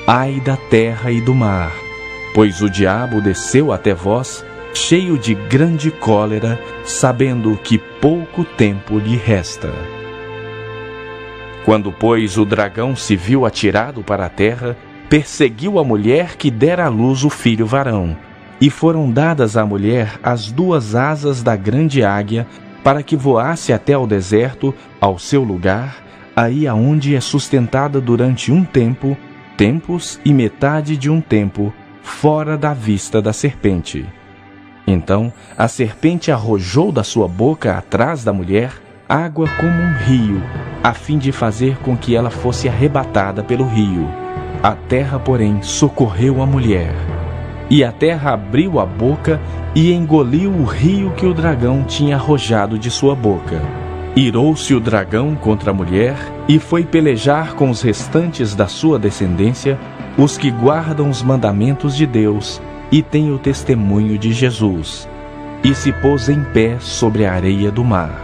Ai da terra e do mar, pois o diabo desceu até vós, cheio de grande cólera, sabendo que pouco tempo lhe resta. Quando, pois, o dragão se viu atirado para a terra, perseguiu a mulher que dera à luz o filho varão, e foram dadas à mulher as 2 asas da grande águia, para que voasse até ao deserto, ao seu lugar, aí aonde é sustentada durante um tempo, tempos e metade de um tempo, fora da vista da serpente. Então a serpente arrojou da sua boca atrás da mulher água como um rio, a fim de fazer com que ela fosse arrebatada pelo rio. A terra, porém, socorreu a mulher. E a terra abriu a boca e engoliu o rio que o dragão tinha arrojado de sua boca. Irou-se o dragão contra a mulher e foi pelejar com os restantes da sua descendência, os que guardam os mandamentos de Deus e têm o testemunho de Jesus, e se pôs em pé sobre a areia do mar.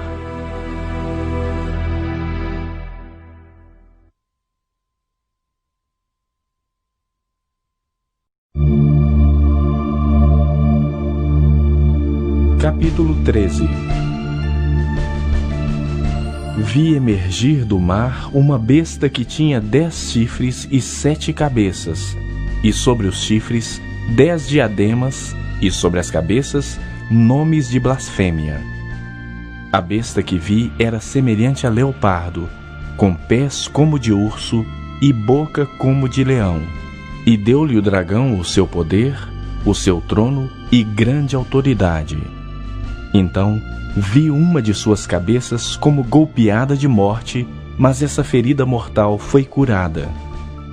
Capítulo 13. Vi emergir do mar uma besta que tinha 10 chifres e 7 cabeças, e sobre os chifres 10 diademas, e sobre as cabeças nomes de blasfêmia. A besta que vi era semelhante a leopardo, com pés como de urso e boca como de leão. E deu-lhe o dragão o seu poder, o seu trono e grande autoridade. Então vi uma de suas cabeças como golpeada de morte, mas essa ferida mortal foi curada.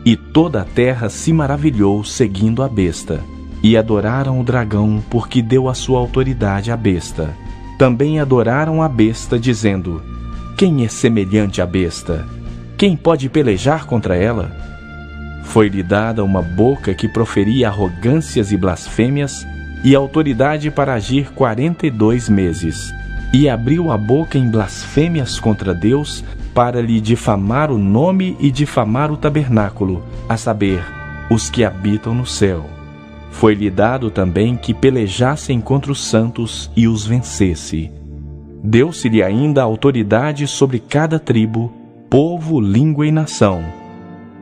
E toda a terra se maravilhou seguindo a besta, e adoraram o dragão porque deu a sua autoridade à besta. Também adoraram a besta, dizendo: Quem é semelhante à besta? Quem pode pelejar contra ela? Foi-lhe dada uma boca que proferia arrogâncias e blasfêmias, e autoridade para agir 42 meses. E abriu a boca em blasfêmias contra Deus, para lhe difamar o nome e difamar o tabernáculo, a saber, os que habitam no céu. Foi-lhe dado também que pelejassem contra os santos e os vencesse. Deu-se-lhe ainda autoridade sobre cada tribo, povo, língua e nação.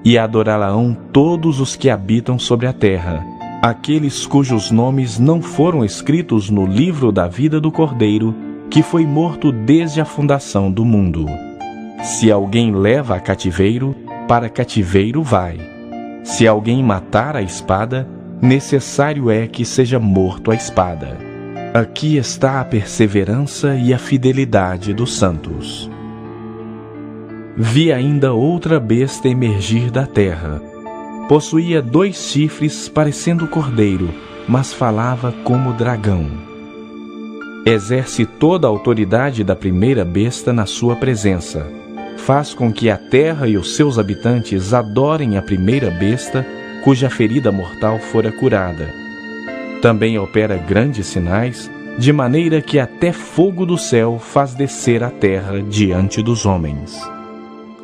E adorá-la-ão todos os que habitam sobre a terra, aqueles cujos nomes não foram escritos no livro da vida do Cordeiro, que foi morto desde a fundação do mundo. Se alguém leva a cativeiro, para cativeiro vai. Se alguém matar a espada, necessário é que seja morto a espada. Aqui está a perseverança e a fidelidade dos santos. Vi ainda outra besta emergir da terra. Possuía 2 chifres parecendo cordeiro, mas falava como dragão. Exerce toda a autoridade da primeira besta na sua presença. Faz com que a terra e os seus habitantes adorem a primeira besta, cuja ferida mortal fora curada. Também opera grandes sinais, de maneira que até fogo do céu faz descer a terra diante dos homens.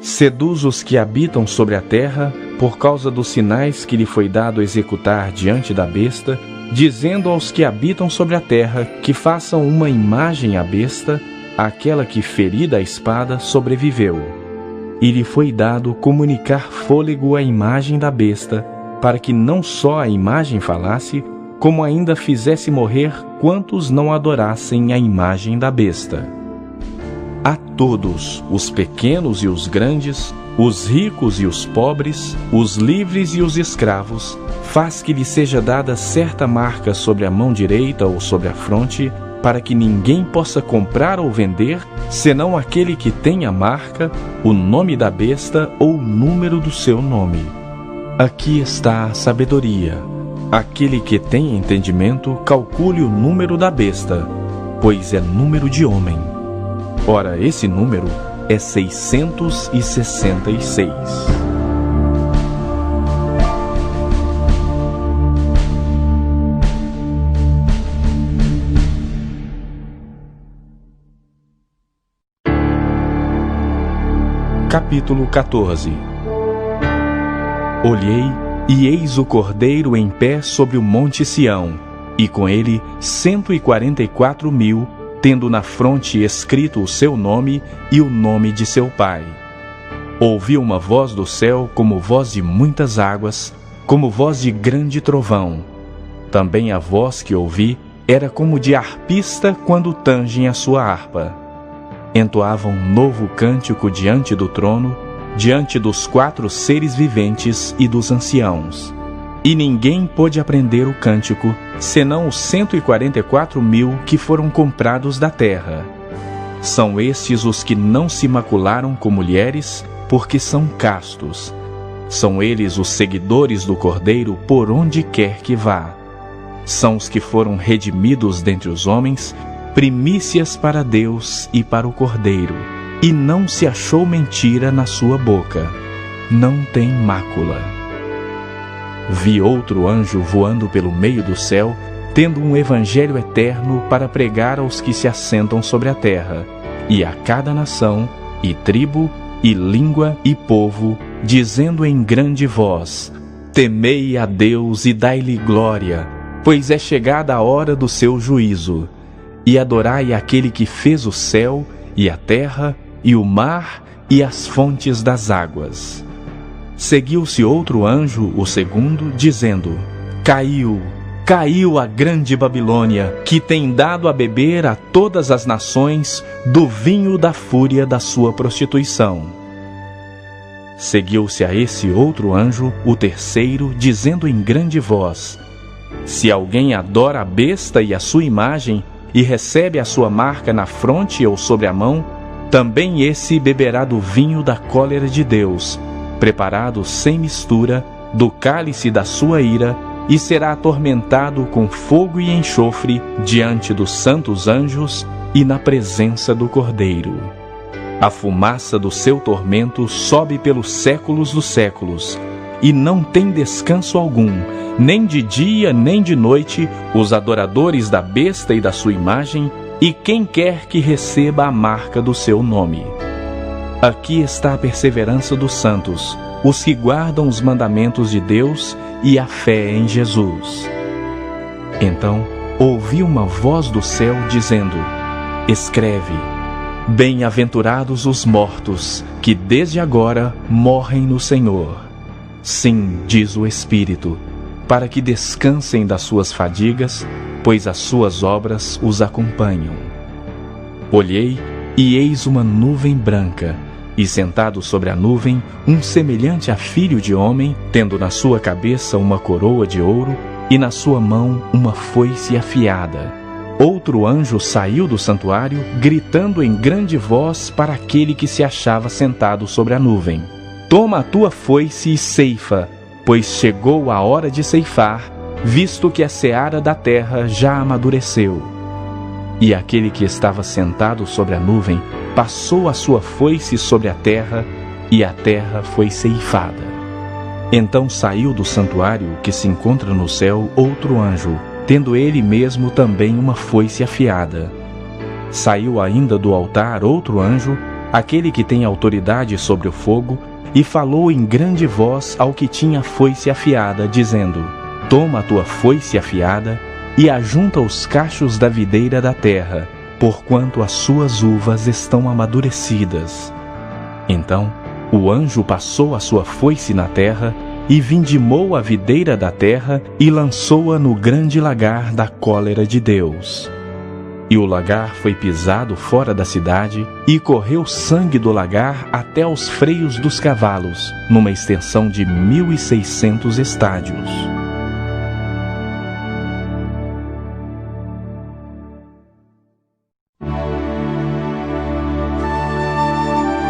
Seduz os que habitam sobre a terra, por causa dos sinais que lhe foi dado executar diante da besta, dizendo aos que habitam sobre a terra que façam uma imagem à besta, aquela que, ferida a espada, sobreviveu. E lhe foi dado comunicar fôlego à imagem da besta, para que não só a imagem falasse, como ainda fizesse morrer quantos não adorassem a imagem da besta. A todos, os pequenos e os grandes, os ricos e os pobres, os livres e os escravos, faz que lhe seja dada certa marca sobre a mão direita ou sobre a fronte, para que ninguém possa comprar ou vender, senão aquele que tem a marca, o nome da besta ou o número do seu nome. Aqui está a sabedoria. Aquele que tem entendimento, calcule o número da besta, pois é número de homem. Ora, esse número é 666. Capítulo 14. Olhei, e eis o Cordeiro em pé sobre o monte Sião, e com ele 144.000, tendo na fronte escrito o seu nome e o nome de seu pai. Ouvi uma voz do céu como voz de muitas águas, como voz de grande trovão. Também a voz que ouvi era como de harpista quando tangem a sua harpa. Entoava um novo cântico diante do trono, diante dos 4 seres viventes e dos anciãos. E ninguém pôde aprender o cântico, senão os 144.000 que foram comprados da terra. São estes os que não se macularam com mulheres, porque são castos. São eles os seguidores do Cordeiro por onde quer que vá. São os que foram redimidos dentre os homens, primícias para Deus e para o Cordeiro. E não se achou mentira na sua boca. Não tem mácula. Vi outro anjo voando pelo meio do céu, tendo um evangelho eterno para pregar aos que se assentam sobre a terra, e a cada nação, e tribo, e língua, e povo, dizendo em grande voz: Temei a Deus e dai-lhe glória, pois é chegada a hora do seu juízo. E adorai aquele que fez o céu, e a terra, e o mar, e as fontes das águas. Seguiu-se outro anjo, o segundo, dizendo: Caiu, caiu a grande Babilônia, que tem dado a beber a todas as nações do vinho da fúria da sua prostituição. Seguiu-se a esse outro anjo, o terceiro, dizendo em grande voz: Se alguém adora a besta e a sua imagem, e recebe a sua marca na fronte ou sobre a mão, também esse beberá do vinho da cólera de Deus, preparado sem mistura, do cálice da sua ira, e será atormentado com fogo e enxofre diante dos santos anjos e na presença do Cordeiro. A fumaça do seu tormento sobe pelos séculos dos séculos, e não tem descanso algum, nem de dia nem de noite, os adoradores da besta e da sua imagem, e quem quer que receba a marca do seu nome. Aqui está a perseverança dos santos, os que guardam os mandamentos de Deus e a fé em Jesus. Então ouvi uma voz do céu dizendo: Escreve: Bem-aventurados os mortos, que desde agora morrem no Senhor. Sim, diz o Espírito, para que descansem das suas fadigas, pois as suas obras os acompanham. Olhei, e eis uma nuvem branca, e sentado sobre a nuvem, um semelhante a filho de homem, tendo na sua cabeça uma coroa de ouro, e na sua mão uma foice afiada. Outro anjo saiu do santuário, gritando em grande voz para aquele que se achava sentado sobre a nuvem: Toma a tua foice e ceifa, pois chegou a hora de ceifar, visto que a seara da terra já amadureceu. E aquele que estava sentado sobre a nuvem passou a sua foice sobre a terra, e a terra foi ceifada. Então saiu do santuário que se encontra no céu outro anjo, tendo ele mesmo também uma foice afiada. Saiu ainda do altar outro anjo, aquele que tem autoridade sobre o fogo, e falou em grande voz ao que tinha a foice afiada, dizendo: Toma a tua foice afiada e ajunta os cachos da videira da terra, porquanto as suas uvas estão amadurecidas. Então o anjo passou a sua foice na terra, e vindimou a videira da terra, e lançou-a no grande lagar da cólera de Deus. E o lagar foi pisado fora da cidade, e correu sangue do lagar até aos freios dos cavalos, numa extensão de 1.600 estádios.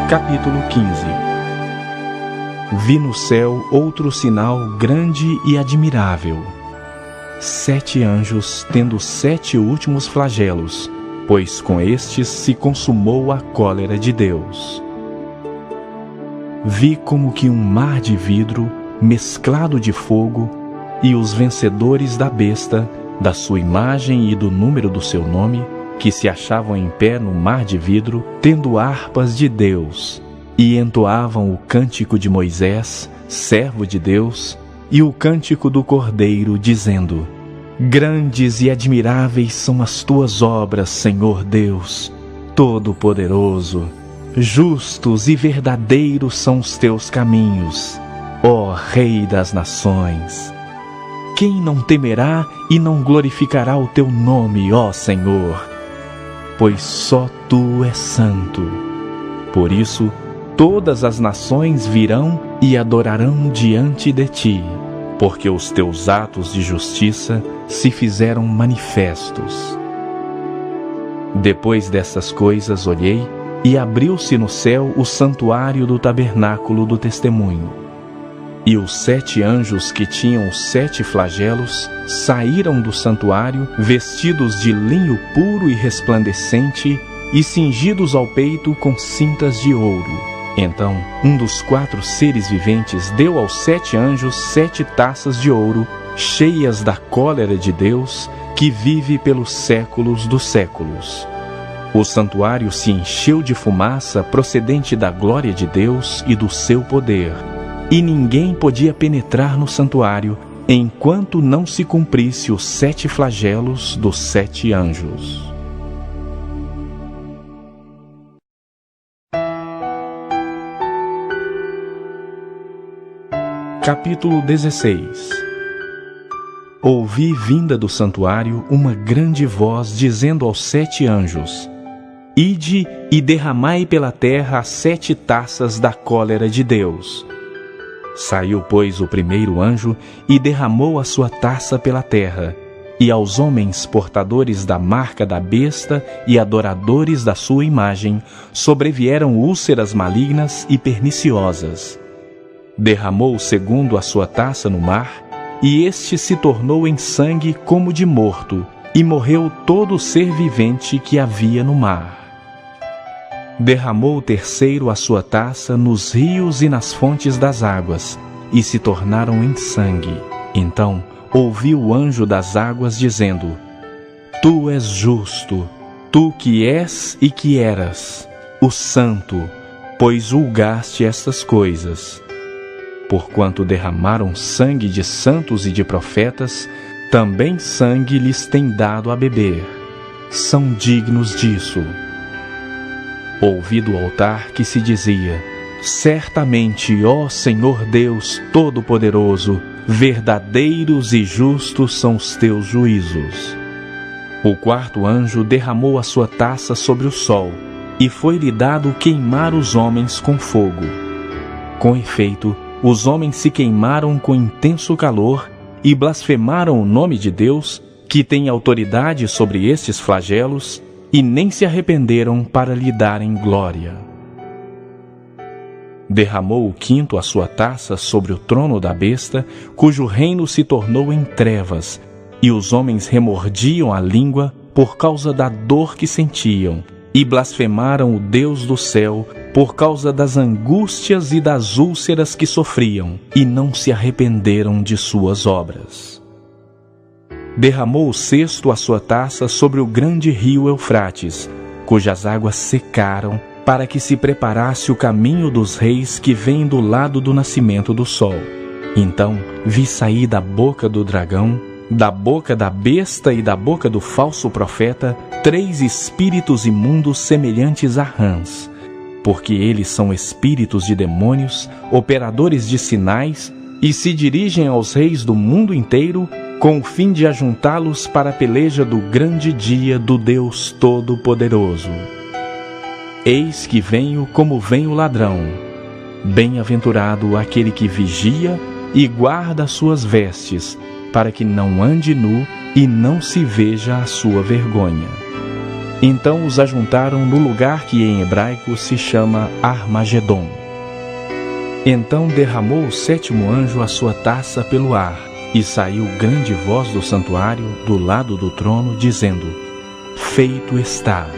Capítulo 15. Vi no céu outro sinal grande e admirável: 7 anjos tendo 7 últimos flagelos, pois com estes se consumou a cólera de Deus. Vi como que um mar de vidro mesclado de fogo, e os vencedores da besta, da sua imagem e do número do seu nome, que se achavam em pé no mar de vidro, tendo harpas de Deus, e entoavam o cântico de Moisés, servo de Deus, e o cântico do Cordeiro, dizendo: Grandes e admiráveis são as tuas obras, Senhor Deus, Todo-Poderoso. Justos e verdadeiros são os teus caminhos, ó Rei das nações. Quem não temerá e não glorificará o teu nome, ó Senhor? Pois só tu és santo. Por isso, todas as nações virão e adorarão diante de ti, porque os teus atos de justiça se fizeram manifestos. Depois dessas coisas olhei, e abriu-se no céu o santuário do tabernáculo do testemunho. E os 7 anjos que tinham os 7 flagelos saíram do santuário, vestidos de linho puro e resplandecente, e cingidos ao peito com cintas de ouro. Então um dos 4 seres viventes deu aos 7 anjos 7 taças de ouro, cheias da cólera de Deus, que vive pelos séculos dos séculos. O santuário se encheu de fumaça procedente da glória de Deus e do seu poder, e ninguém podia penetrar no santuário, enquanto não se cumprisse os 7 flagelos dos 7 anjos. Capítulo 16. Ouvi vinda do santuário uma grande voz dizendo aos 7 anjos: Ide e derramai pela terra as 7 taças da cólera de Deus. Saiu, pois, o primeiro anjo e derramou a sua taça pela terra, e aos homens portadores da marca da besta e adoradores da sua imagem sobrevieram úlceras malignas e perniciosas. Derramou o segundo a sua taça no mar, e este se tornou em sangue como de morto, e morreu todo ser vivente que havia no mar. Derramou o terceiro a sua taça nos rios e nas fontes das águas, e se tornaram em sangue. Então ouvi o anjo das águas dizendo: Tu és justo, tu que és e que eras, o santo, pois julgaste estas coisas. Porquanto derramaram sangue de santos e de profetas, também sangue lhes tem dado a beber. São dignos disso. Ouvi do altar que se dizia: certamente, ó Senhor Deus Todo-Poderoso, verdadeiros e justos são os teus juízos. O quarto anjo derramou a sua taça sobre o sol, e foi-lhe dado queimar os homens com fogo. Com efeito, os homens se queimaram com intenso calor e blasfemaram o nome de Deus, que tem autoridade sobre estes flagelos, e nem se arrependeram para lhe darem glória. Derramou o quinto a sua taça sobre o trono da besta, cujo reino se tornou em trevas, e os homens remordiam a língua por causa da dor que sentiam, e blasfemaram o Deus do céu por causa das angústias e das úlceras que sofriam, e não se arrependeram de suas obras. Derramou o sexto a sua taça sobre o grande rio Eufrates, cujas águas secaram, para que se preparasse o caminho dos reis que vêm do lado do nascimento do sol. Então vi sair da boca do dragão, da boca da besta e da boca do falso profeta, 3 espíritos imundos semelhantes a rãs, porque eles são espíritos de demônios, operadores de sinais, e se dirigem aos reis do mundo inteiro, com o fim de ajuntá-los para a peleja do grande dia do Deus Todo-Poderoso. Eis que venho como vem o ladrão. Bem-aventurado aquele que vigia e guarda as suas vestes, para que não ande nu e não se veja a sua vergonha. Então os ajuntaram no lugar que em hebraico se chama Armagedon. Então derramou o sétimo anjo a sua taça pelo ar, e saiu grande voz do santuário, do lado do trono, dizendo: feito está.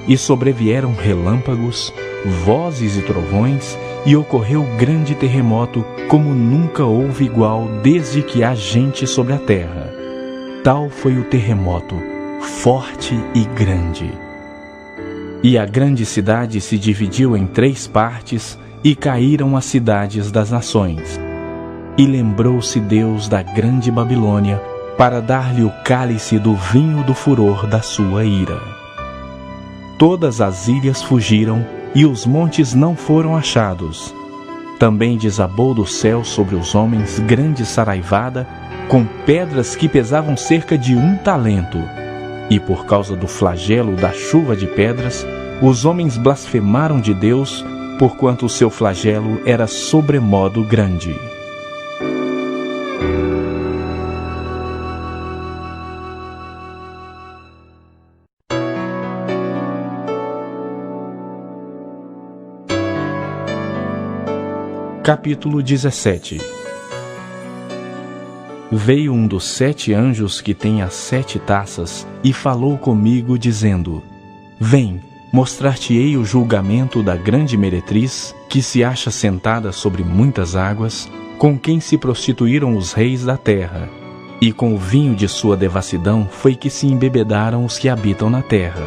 E sobrevieram relâmpagos, vozes e trovões, e ocorreu grande terremoto, como nunca houve igual desde que há gente sobre a terra. Tal foi o terremoto, forte e grande. E a grande cidade se dividiu em 3 partes, e caíram as cidades das nações. E lembrou-se Deus da grande Babilônia, para dar-lhe o cálice do vinho do furor da sua ira. Todas as ilhas fugiram, e os montes não foram achados. Também desabou do céu sobre os homens grande saraivada, com pedras que pesavam cerca de 1 talento. E por causa do flagelo da chuva de pedras, os homens blasfemaram de Deus, porquanto o seu flagelo era sobremodo grande. Capítulo 17. Veio um dos 7 anjos que tem as 7 taças e falou comigo, dizendo: vem, mostrar-te-ei o julgamento da grande meretriz, que se acha sentada sobre muitas águas, com quem se prostituíram os reis da terra, e com o vinho de sua devassidão foi que se embebedaram os que habitam na terra.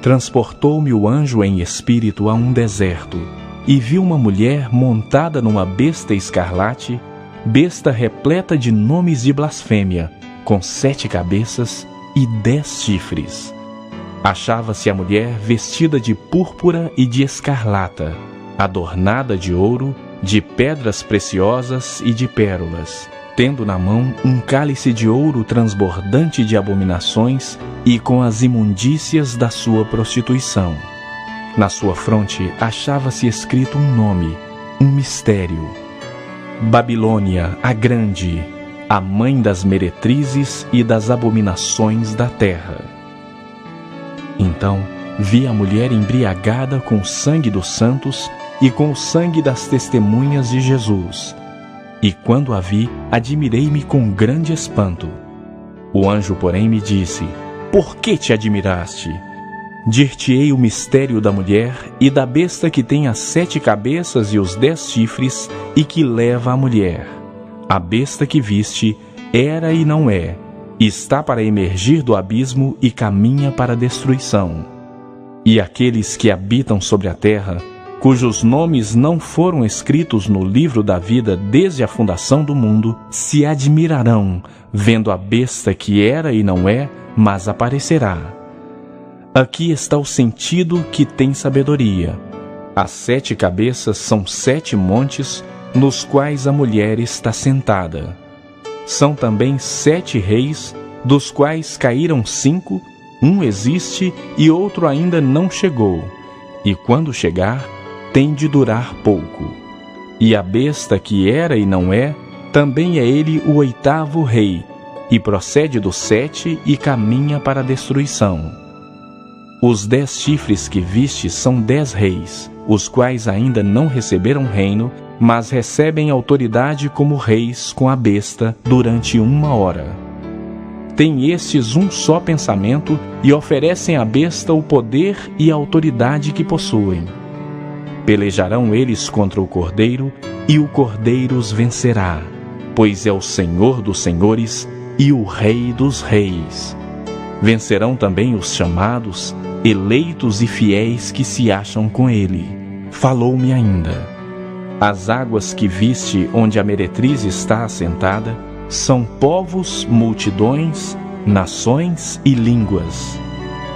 Transportou-me o anjo em espírito a um deserto, e vi uma mulher montada numa besta escarlate, besta repleta de nomes de blasfêmia, com 7 cabeças e 10 chifres. Achava-se a mulher vestida de púrpura e de escarlata, adornada de ouro, de pedras preciosas e de pérolas, tendo na mão um cálice de ouro transbordante de abominações e com as imundícias da sua prostituição. Na sua fronte achava-se escrito um nome, um mistério: Babilônia, a Grande, a mãe das meretrizes e das abominações da terra. Então vi a mulher embriagada com o sangue dos santos e com o sangue das testemunhas de Jesus. E quando a vi, admirei-me com grande espanto. O anjo, porém, me disse: por que te admiraste? Dir-te-ei o mistério da mulher e da besta que tem as 7 cabeças e os 10 chifres e que leva a mulher. A besta que viste era e não é, está para emergir do abismo e caminha para a destruição. E aqueles que habitam sobre a terra, cujos nomes não foram escritos no livro da vida desde a fundação do mundo, se admirarão, vendo a besta que era e não é, mas aparecerá. Aqui está o sentido que tem sabedoria. As 7 cabeças são 7 montes, nos quais a mulher está sentada. São também 7 reis, dos quais caíram 5, um existe e outro ainda não chegou, e quando chegar, tem de durar pouco. E a besta que era e não é, também é ele o 8º rei, e procede do 7 e caminha para a destruição. Os 10 chifres que viste são 10 reis, os quais ainda não receberam reino, mas recebem autoridade como reis com a besta durante 1 hora. Têm estes um só pensamento e oferecem à besta o poder e a autoridade que possuem. Pelejarão eles contra o Cordeiro, e o Cordeiro os vencerá, pois é o Senhor dos senhores e o Rei dos reis. Vencerão também os chamados, eleitos e fiéis que se acham com ele. Falou-me ainda: as águas que viste onde a meretriz está assentada são povos, multidões, nações e línguas.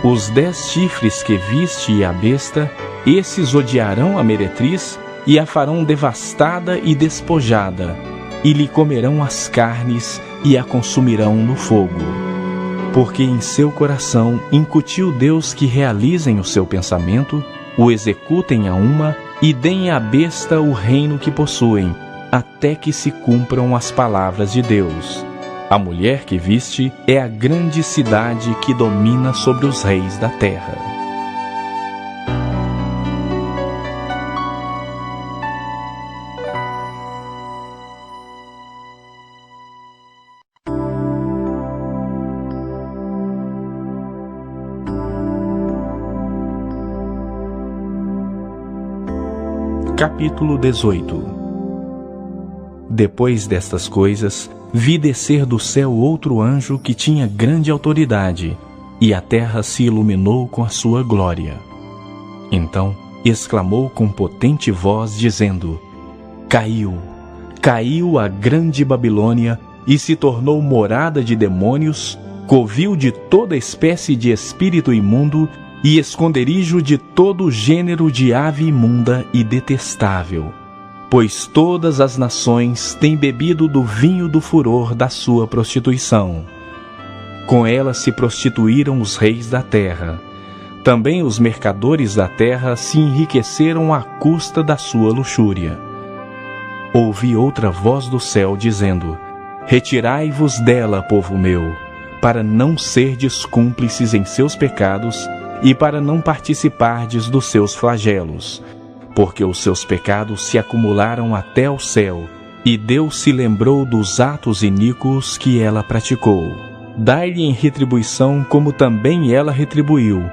Os 10 chifres que viste e a besta, esses odiarão a meretriz e a farão devastada e despojada, e lhe comerão as carnes e a consumirão no fogo. Porque em seu coração incutiu Deus que realizem o seu pensamento, o executem a uma e deem à besta o reino que possuem, até que se cumpram as palavras de Deus. A mulher que viste é a grande cidade que domina sobre os reis da terra. Capítulo 18. Depois destas coisas, vi descer do céu outro anjo que tinha grande autoridade, e a terra se iluminou com a sua glória. Então exclamou com potente voz, dizendo: Caiu, caiu a grande Babilônia, e se tornou morada de demônios, covil de toda espécie de espírito imundo, e esconderijo de todo gênero de ave imunda e detestável. Pois todas as nações têm bebido do vinho do furor da sua prostituição. Com ela se prostituíram os reis da terra. Também os mercadores da terra se enriqueceram à custa da sua luxúria. Ouvi outra voz do céu dizendo: Retirai-vos dela, povo meu, para não serdes cúmplices em seus pecados e para não participardes dos seus flagelos, porque os seus pecados se acumularam até ao céu, e Deus se lembrou dos atos iníquos que ela praticou. Dai-lhe em retribuição como também ela retribuiu.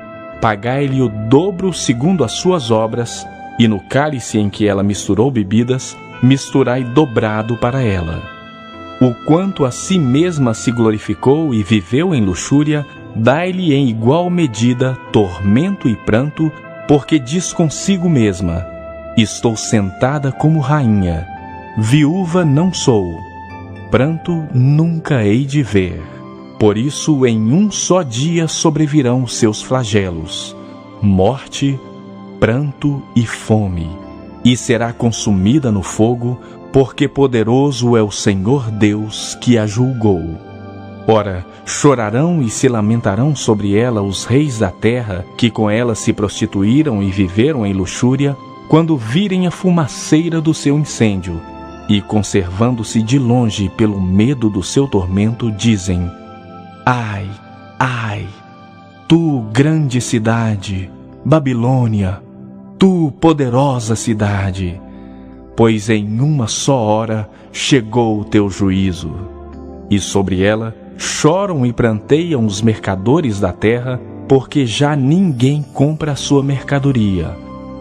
Pagai-lhe o dobro segundo as suas obras, e no cálice em que ela misturou bebidas, misturai dobrado para ela. O quanto a si mesma se glorificou e viveu em luxúria, dai-lhe em igual medida tormento e pranto, porque diz consigo mesma: Estou sentada como rainha, viúva não sou, pranto nunca hei de ver. Por isso em um só dia sobrevirão os seus flagelos, morte, pranto e fome, e será consumida no fogo, porque poderoso é o Senhor Deus que a julgou. Ora, chorarão e se lamentarão sobre ela os reis da terra, que com ela se prostituíram e viveram em luxúria, quando virem a fumaceira do seu incêndio, e conservando-se de longe pelo medo do seu tormento, dizem: Ai, ai, tu grande cidade, Babilônia, tu poderosa cidade, pois em uma só hora chegou o teu juízo. E sobre ela choram e pranteiam os mercadores da terra, porque já ninguém compra a sua mercadoria,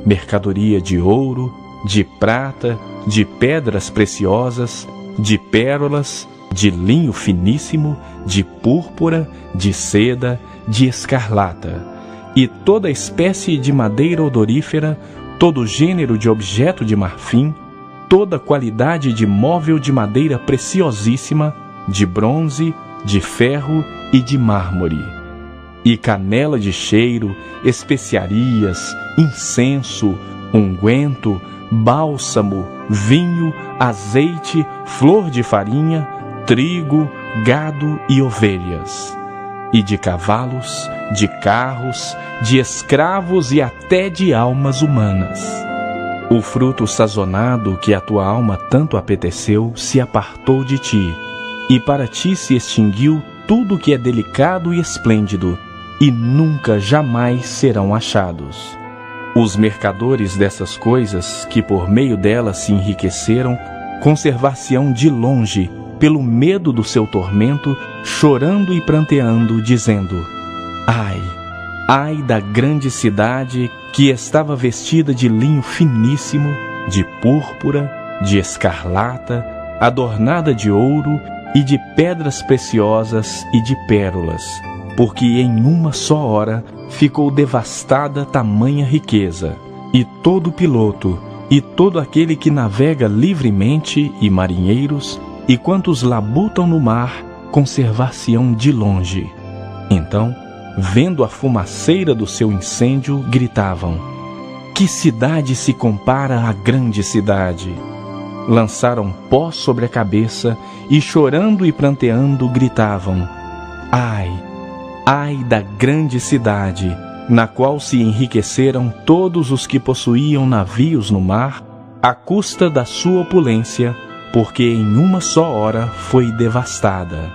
mercadoria de ouro, de prata, de pedras preciosas, de pérolas, de linho finíssimo, de púrpura, de seda, de escarlata, e toda espécie de madeira odorífera, todo gênero de objeto de marfim, toda qualidade de móvel de madeira preciosíssima, de bronze, de ferro e de mármore, e canela de cheiro, especiarias, incenso, unguento, bálsamo, vinho, azeite, flor de farinha, trigo, gado e ovelhas, e de cavalos, de carros, de escravos e até de almas humanas. O fruto sazonado que a tua alma tanto apeteceu se apartou de ti, e para ti se extinguiu tudo que é delicado e esplêndido, e nunca jamais serão achados. Os mercadores dessas coisas, que por meio delas se enriqueceram, conservar-se-ão de longe, pelo medo do seu tormento, chorando e pranteando, dizendo: ai, ai da grande cidade que estava vestida de linho finíssimo, de púrpura, de escarlata, adornada de ouro e de pedras preciosas e de pérolas, porque em uma só hora ficou devastada tamanha riqueza, e todo piloto, e todo aquele que navega livremente, e marinheiros, e quantos labutam no mar, conservar-se-ão de longe. Então, vendo a fumaceira do seu incêndio, gritavam: que cidade se compara à grande cidade? Lançaram pó sobre a cabeça, e chorando e pranteando, gritavam: ai, ai da grande cidade, na qual se enriqueceram todos os que possuíam navios no mar, à custa da sua opulência, porque em uma só hora foi devastada.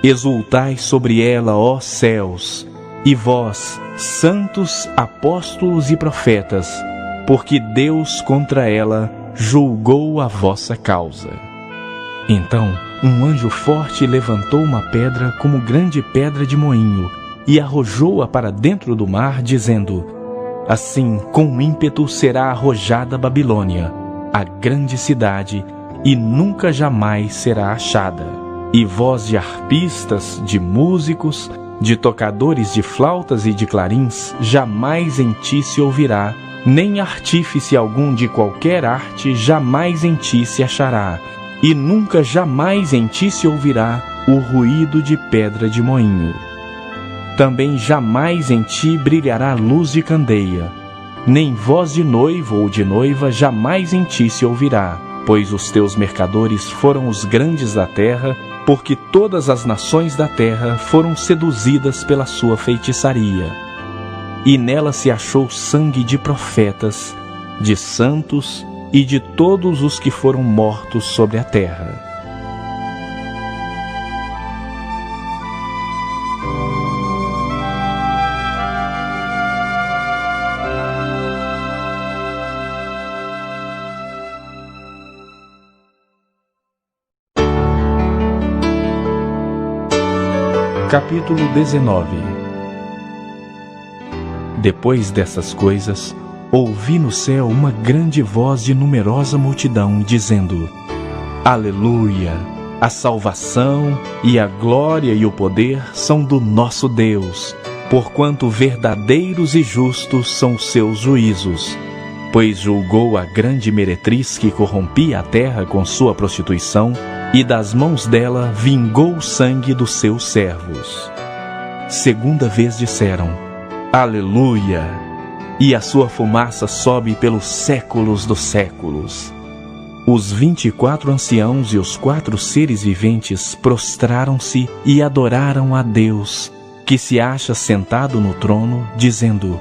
Exultai sobre ela, ó céus, e vós, santos, apóstolos e profetas, porque Deus contra ela julgou a vossa causa. Então um anjo forte levantou uma pedra como grande pedra de moinho, e arrojou-a para dentro do mar, dizendo: assim com ímpeto será arrojada Babilônia, a grande cidade, e nunca jamais será achada. E voz de harpistas, de músicos, de tocadores de flautas e de clarins, jamais em ti se ouvirá, nem artífice algum de qualquer arte jamais em ti se achará, e nunca jamais em ti se ouvirá o ruído de pedra de moinho. Também jamais em ti brilhará luz de candeia, nem voz de noivo ou de noiva jamais em ti se ouvirá, pois os teus mercadores foram os grandes da terra, porque todas as nações da terra foram seduzidas pela sua feitiçaria. E nela se achou sangue de profetas, de santos e de todos os que foram mortos sobre a terra. Capítulo 19. Depois dessas coisas, ouvi no céu uma grande voz de numerosa multidão, dizendo: Aleluia! A salvação e a glória e o poder são do nosso Deus, porquanto verdadeiros e justos são os seus juízos. Pois julgou a grande meretriz que corrompia a terra com sua prostituição, e das mãos dela vingou o sangue dos seus servos. Segunda vez disseram: Aleluia! E a sua fumaça sobe pelos séculos dos séculos. Os 24 anciãos e os 4 seres viventes prostraram-se e adoraram a Deus, que se acha sentado no trono, dizendo: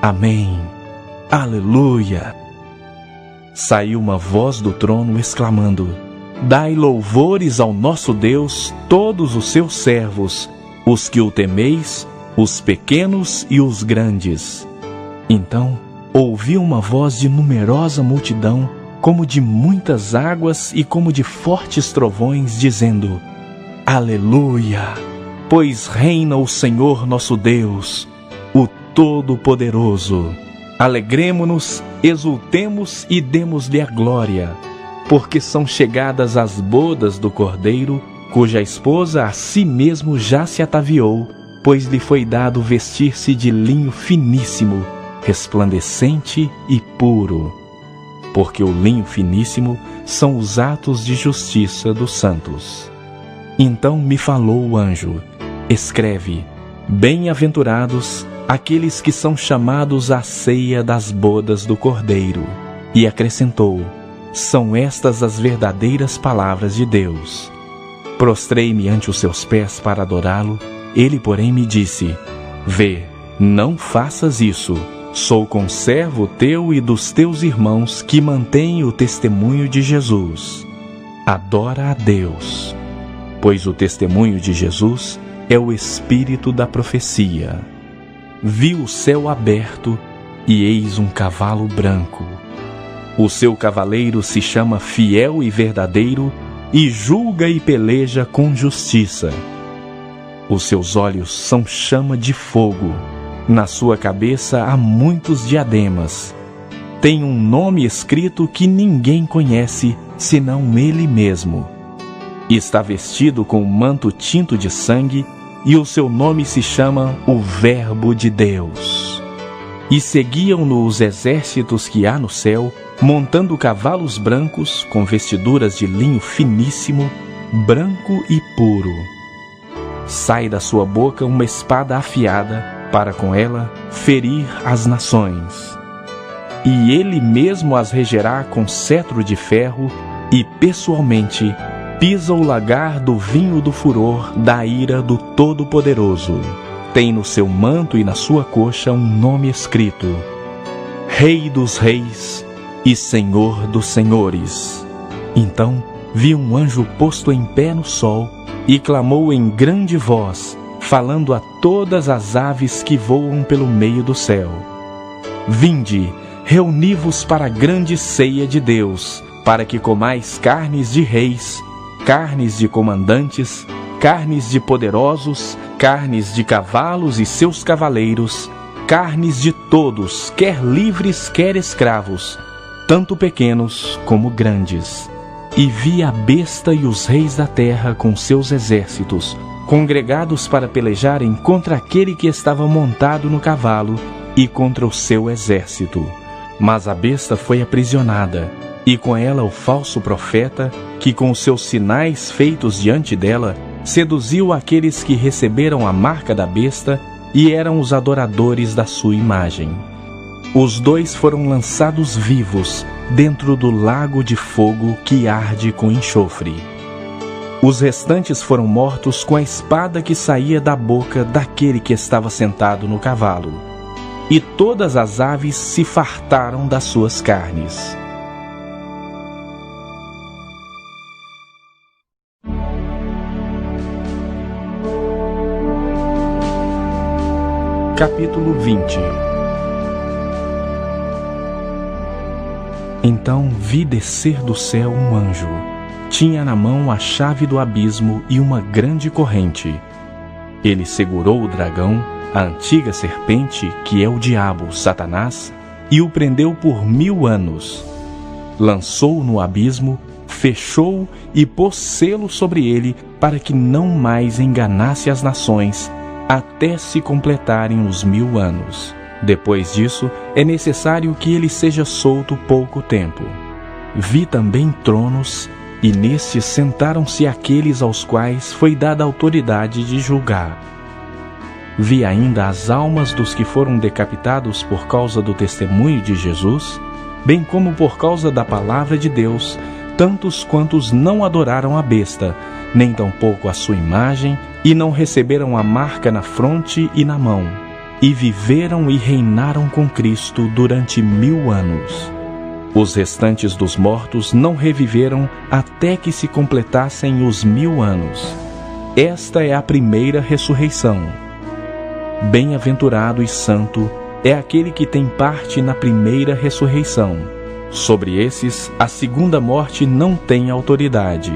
Amém! Aleluia! Saiu uma voz do trono exclamando: Dai louvores ao nosso Deus, todos os seus servos, os que o temeis, os pequenos e os grandes. Então ouvi uma voz de numerosa multidão, como de muitas águas e como de fortes trovões, dizendo: Aleluia! Pois reina o Senhor nosso Deus, o Todo-Poderoso. Alegremo-nos, exultemos e demos-lhe a glória, porque são chegadas as bodas do Cordeiro, cuja esposa a si mesmo já se ataviou, pois lhe foi dado vestir-se de linho finíssimo, resplandecente e puro, porque o linho finíssimo são os atos de justiça dos santos. Então me falou o anjo: escreve: bem-aventurados aqueles que são chamados à ceia das bodas do Cordeiro. E acrescentou: são estas as verdadeiras palavras de Deus. Prostrei-me ante os seus pés para adorá-lo. Ele, porém, me disse: vê, não faças isso. Sou conservo teu e dos teus irmãos que mantêm o testemunho de Jesus. Adora a Deus, pois o testemunho de Jesus é o espírito da profecia. Vi o céu aberto e eis um cavalo branco. O seu cavaleiro se chama Fiel e Verdadeiro e julga e peleja com justiça. Os seus olhos são chama de fogo. Na sua cabeça há muitos diademas. Tem um nome escrito que ninguém conhece, senão ele mesmo. Está vestido com um manto tinto de sangue, e o seu nome se chama o Verbo de Deus. E seguiam-no os exércitos que há no céu, montando cavalos brancos, com vestiduras de linho finíssimo, branco e puro. Sai da sua boca uma espada afiada, para com ela ferir as nações. E ele mesmo as regerá com cetro de ferro, e pessoalmente pisa o lagar do vinho do furor da ira do Todo-Poderoso. Tem no seu manto e na sua coxa um nome escrito: Rei dos Reis e Senhor dos Senhores. Então vi um anjo posto em pé no sol, e clamou em grande voz, falando a todas as aves que voam pelo meio do céu: vinde, reuni-vos para a grande ceia de Deus, para que comais carnes de reis, carnes de comandantes, carnes de poderosos, carnes de cavalos e seus cavaleiros, carnes de todos, quer livres, quer escravos, tanto pequenos como grandes. E vi a besta e os reis da terra com seus exércitos, congregados para pelejarem contra aquele que estava montado no cavalo e contra o seu exército. Mas a besta foi aprisionada, e com ela o falso profeta, que com os seus sinais feitos diante dela, seduziu aqueles que receberam a marca da besta e eram os adoradores da sua imagem. Os dois foram lançados vivos dentro do lago de fogo que arde com enxofre. Os restantes foram mortos com a espada que saía da boca daquele que estava sentado no cavalo. E todas as aves se fartaram das suas carnes. Capítulo 20. Então vi descer do céu um anjo. Tinha na mão a chave do abismo e uma grande corrente. Ele segurou o dragão, a antiga serpente, que é o diabo, Satanás, e o prendeu por 1000 anos. Lançou-o no abismo, fechou-o e pôs selo sobre ele, para que não mais enganasse as nações, até se completarem os 1000 anos. Depois disso, é necessário que ele seja solto pouco tempo. Vi também tronos, e nestes sentaram-se aqueles aos quais foi dada a autoridade de julgar. Vi ainda as almas dos que foram decapitados por causa do testemunho de Jesus, bem como por causa da palavra de Deus, tantos quantos não adoraram a besta, nem tampouco a sua imagem, e não receberam a marca na fronte e na mão, e viveram e reinaram com Cristo durante 1000 anos. Os restantes dos mortos não reviveram até que se completassem os 1000 anos. Esta é a primeira ressurreição. Bem-aventurado e santo é aquele que tem parte na primeira ressurreição. Sobre esses, a segunda morte não tem autoridade.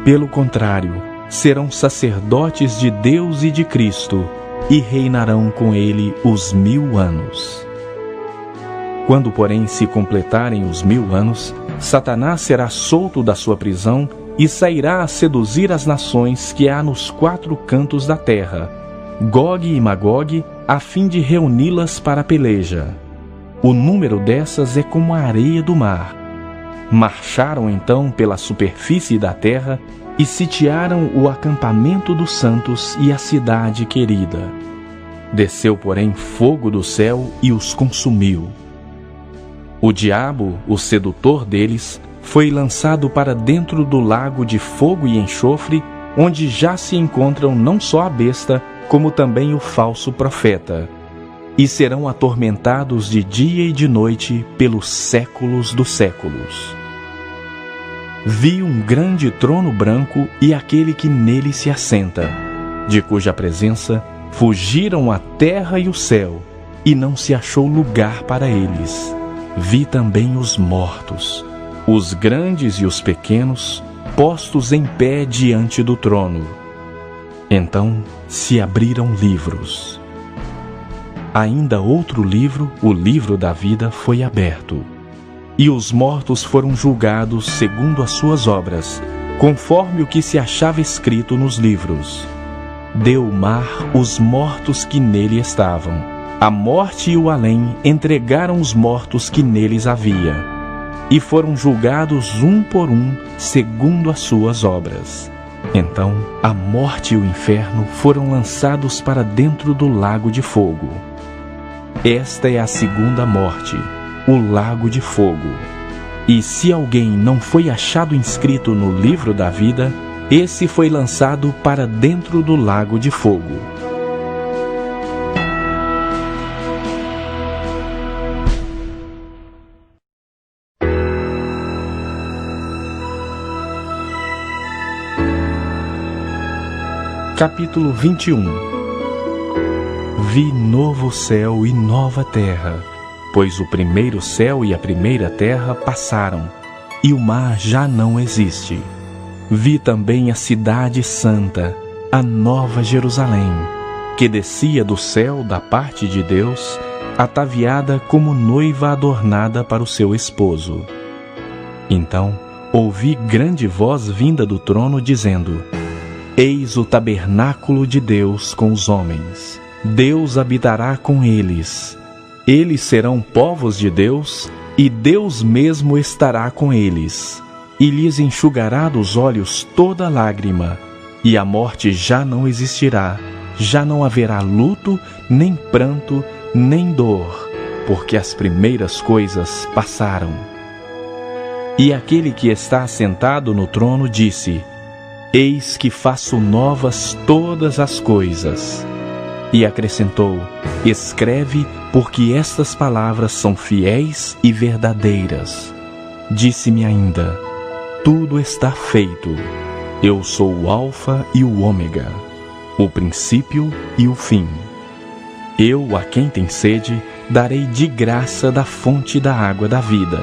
Pelo contrário, serão sacerdotes de Deus e de Cristo, e reinarão com ele os 1000 anos. Quando, porém, se completarem os 1000 anos, Satanás será solto da sua prisão e sairá a seduzir as nações que há nos 4 cantos da terra, Gogue e Magogue, a fim de reuni-las para a peleja. o número dessas é como a areia do mar. Marcharam então pela superfície da terra e sitiaram o acampamento dos santos e a cidade querida. Desceu, porém, fogo do céu e os consumiu. O diabo, o sedutor deles, foi lançado para dentro do lago de fogo e enxofre, onde já se encontram não só a besta, como também o falso profeta, e serão atormentados de dia e de noite pelos séculos dos séculos. Vi um grande trono branco e aquele que nele se assenta, de cuja presença fugiram a terra e o céu, e não se achou lugar para eles. Vi também os mortos, os grandes e os pequenos, postos em pé diante do trono. Então se abriram livros. Ainda outro livro, o livro da vida, foi aberto. E os mortos foram julgados segundo as suas obras, conforme o que se achava escrito nos livros. Deu o mar os mortos que nele estavam. A morte e o além entregaram os mortos que neles havia, e foram julgados um por um, segundo as suas obras. Então a morte e o inferno foram lançados para dentro do lago de fogo. Esta é a segunda morte, o lago de fogo. E se alguém não foi achado inscrito no livro da vida, esse foi lançado para dentro do lago de fogo. Capítulo 21. Vi novo céu e nova terra, pois o primeiro céu e a primeira terra passaram, e o mar já não existe. Vi também a cidade santa, a nova Jerusalém, que descia do céu da parte de Deus, ataviada como noiva adornada para o seu esposo. Então ouvi grande voz vinda do trono dizendo: Eis o tabernáculo de Deus com os homens. Deus habitará com eles. Eles serão povos de Deus, e Deus mesmo estará com eles. E lhes enxugará dos olhos toda lágrima, e a morte já não existirá. Já não haverá luto, nem pranto, nem dor, porque as primeiras coisas passaram. E aquele que está assentado no trono disse: Eis que faço novas todas as coisas. E acrescentou: Escreve, porque estas palavras são fiéis e verdadeiras. Disse-me ainda: Tudo está feito. Eu sou o Alfa e o Ômega, o princípio e o fim. Eu, a quem tem sede, darei de graça da fonte da água da vida.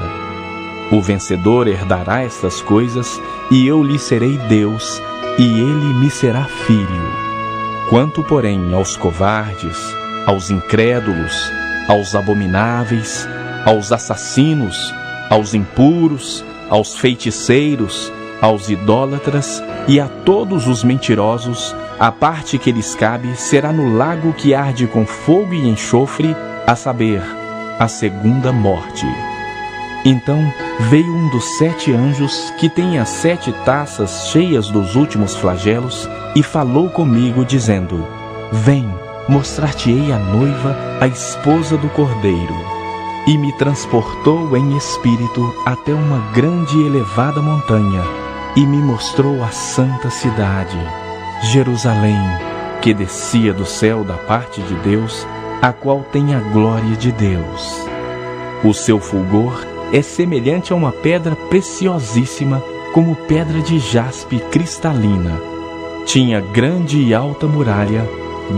O vencedor herdará estas coisas, e eu lhe serei Deus, e ele me será filho. Quanto, porém, aos covardes, aos incrédulos, aos abomináveis, aos assassinos, aos impuros, aos feiticeiros, aos idólatras e a todos os mentirosos, a parte que lhes cabe será no lago que arde com fogo e enxofre, a saber, a segunda morte. Então veio um dos 7 anjos, que tem as 7 taças cheias dos últimos flagelos, e falou comigo, dizendo: Vem, mostrar-te-ei a noiva, a esposa do Cordeiro. E me transportou em espírito até uma grande e elevada montanha, e me mostrou a santa cidade, Jerusalém, que descia do céu da parte de Deus, a qual tem a glória de Deus. O seu fulgor é semelhante a uma pedra preciosíssima, como pedra de jaspe cristalina. Tinha grande e alta muralha,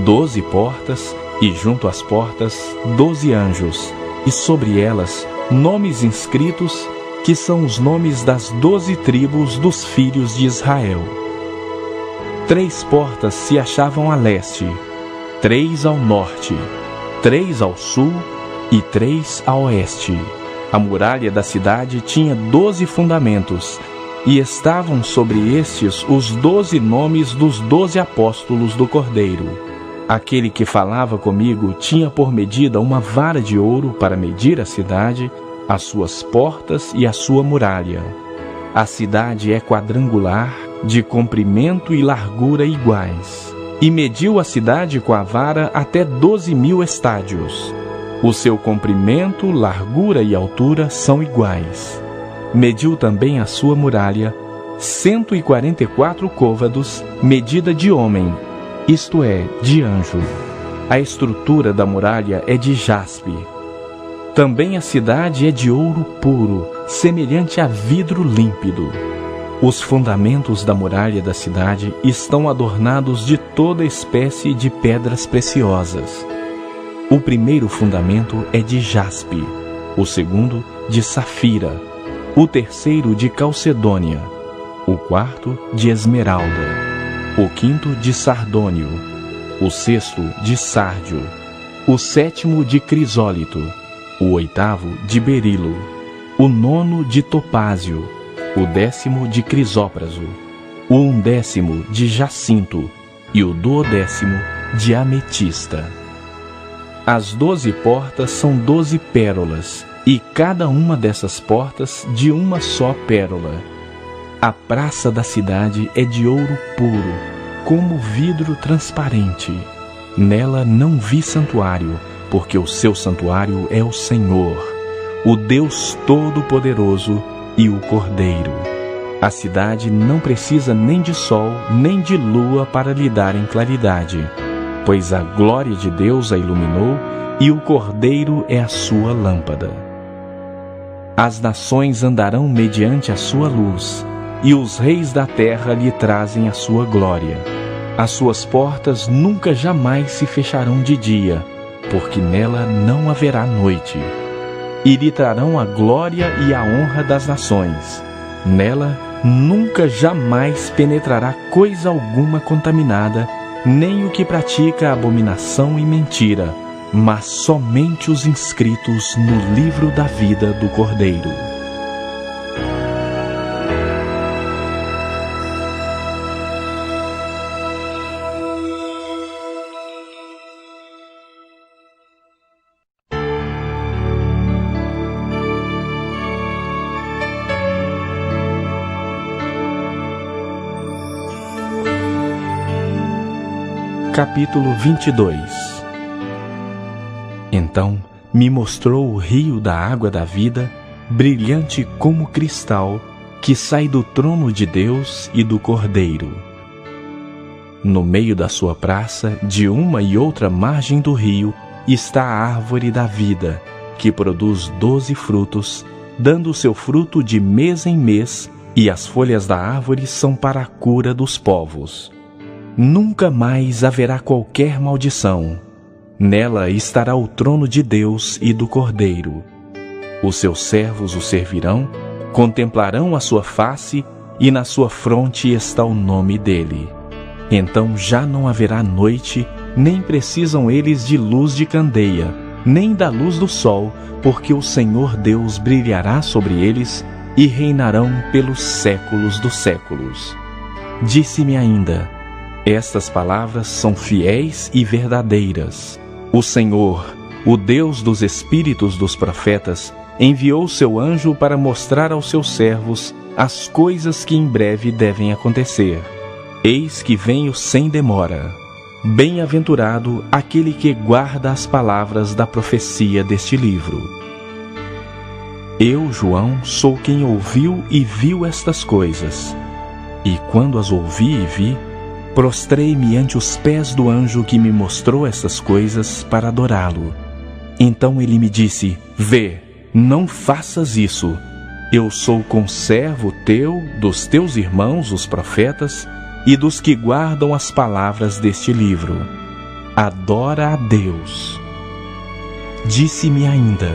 12 portas, e junto às portas 12 anjos, e sobre elas nomes inscritos, que são os nomes das 12 tribos dos filhos de Israel. 3 portas se achavam a leste, 3 ao norte, 3 ao sul e 3 a oeste. A muralha da cidade tinha 12 fundamentos, e estavam sobre estes os 12 nomes dos 12 apóstolos do Cordeiro. Aquele que falava comigo tinha por medida uma vara de ouro para medir a cidade, as suas portas e a sua muralha. A cidade é quadrangular, de comprimento e largura iguais, e mediu a cidade com a vara até 12.000 estádios. O seu comprimento, largura e altura são iguais. Mediu também a sua muralha, 144 côvados, medida de homem, isto é, de anjo. A estrutura da muralha é de jaspe. Também a cidade é de ouro puro, semelhante a vidro límpido. Os fundamentos da muralha da cidade estão adornados de toda espécie de pedras preciosas. O primeiro fundamento é de jaspe, o segundo de safira, o terceiro de calcedônia, o quarto de esmeralda, o quinto de sardônio, o sexto de sárdio, o sétimo de crisólito, o oitavo de berilo, o nono de topázio, o 10º de crisópraso, o 11º de jacinto e o 12º de ametista. As 12 portas são 12 pérolas, e cada uma dessas portas de uma só pérola. A praça da cidade é de ouro puro, como vidro transparente. Nela não vi santuário, porque o seu santuário é o Senhor, o Deus Todo-Poderoso e o Cordeiro. A cidade não precisa nem de sol, nem de lua para lhe darem claridade, pois a glória de Deus a iluminou e o Cordeiro é a sua lâmpada. As nações andarão mediante a sua luz, e os reis da terra lhe trazem a sua glória. As suas portas nunca jamais se fecharão de dia, porque nela não haverá noite. E lhe trarão a glória e a honra das nações. Nela nunca jamais penetrará coisa alguma contaminada, nem o que pratica abominação e mentira, mas somente os inscritos no livro da vida do Cordeiro. Capítulo 22. Então me mostrou o rio da água da vida, brilhante como cristal, que sai do trono de Deus e do Cordeiro. No meio da sua praça, de uma e outra margem do rio, está a árvore da vida, que produz 12 frutos, dando o seu fruto de mês em mês, e as folhas da árvore são para a cura dos povos. Nunca mais haverá qualquer maldição. Nela estará o trono de Deus e do Cordeiro. Os seus servos o servirão, contemplarão a sua face, e na sua fronte está o nome dele. Então já não haverá noite, nem precisam eles de luz de candeia, nem da luz do sol, porque o Senhor Deus brilhará sobre eles, e reinarão pelos séculos dos séculos. Disse-me ainda: estas palavras são fiéis e verdadeiras. O Senhor, o Deus dos espíritos dos profetas, enviou seu anjo para mostrar aos seus servos as coisas que em breve devem acontecer. Eis que venho sem demora. Bem-aventurado aquele que guarda as palavras da profecia deste livro. Eu, João, sou quem ouviu e viu estas coisas. E quando as ouvi e vi, prostrei-me ante os pés do anjo que me mostrou essas coisas para adorá-lo. Então ele me disse: vê, não faças isso. Eu sou conservo teu, dos teus irmãos, os profetas, e dos que guardam as palavras deste livro. Adora a Deus. Disse-me ainda: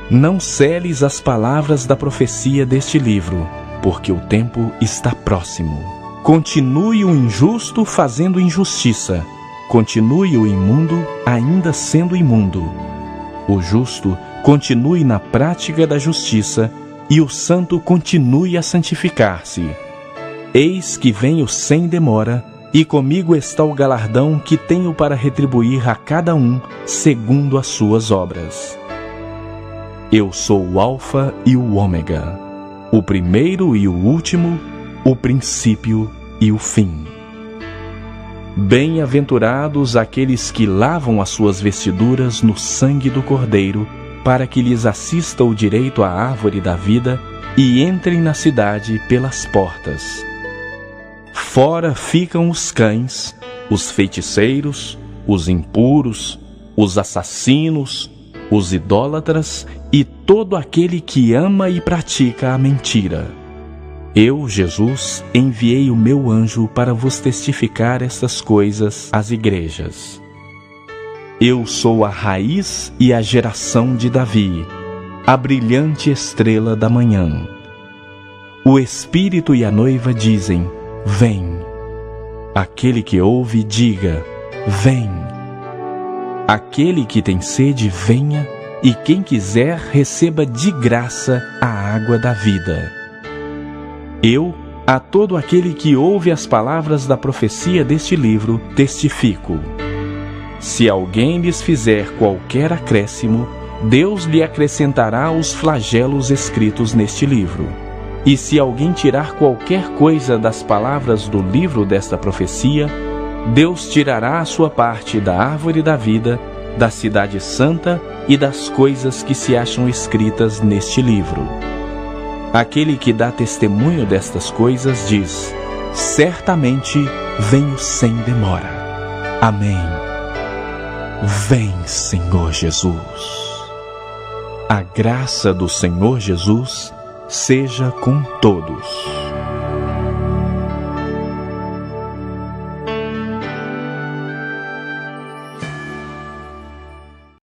não seles as palavras da profecia deste livro, porque o tempo está próximo. Continue o injusto fazendo injustiça, continue o imundo ainda sendo imundo. O justo continue na prática da justiça, e o santo continue a santificar-se. Eis que venho sem demora, e comigo está o galardão que tenho para retribuir a cada um segundo as suas obras. Eu sou o Alfa e o Ômega, o primeiro e o último, o princípio e o fim. Bem-aventurados aqueles que lavam as suas vestiduras no sangue do Cordeiro, para que lhes assista o direito à árvore da vida e entrem na cidade pelas portas. Fora ficam os cães, os feiticeiros, os impuros, os assassinos, os idólatras e todo aquele que ama e pratica a mentira. Eu, Jesus, enviei o meu anjo para vos testificar estas coisas às igrejas. Eu sou a raiz e a geração de Davi, a brilhante estrela da manhã. O Espírito e a noiva dizem: vem. Aquele que ouve, diga: vem. Aquele que tem sede, venha, e quem quiser, receba de graça a água da vida. Eu, a todo aquele que ouve as palavras da profecia deste livro, testifico. Se alguém lhes fizer qualquer acréscimo, Deus lhe acrescentará os flagelos escritos neste livro. E se alguém tirar qualquer coisa das palavras do livro desta profecia, Deus tirará a sua parte da árvore da vida, da cidade santa e das coisas que se acham escritas neste livro. Aquele que dá testemunho destas coisas diz: certamente venho sem demora. Amém. Vem, Senhor Jesus. A graça do Senhor Jesus seja com todos.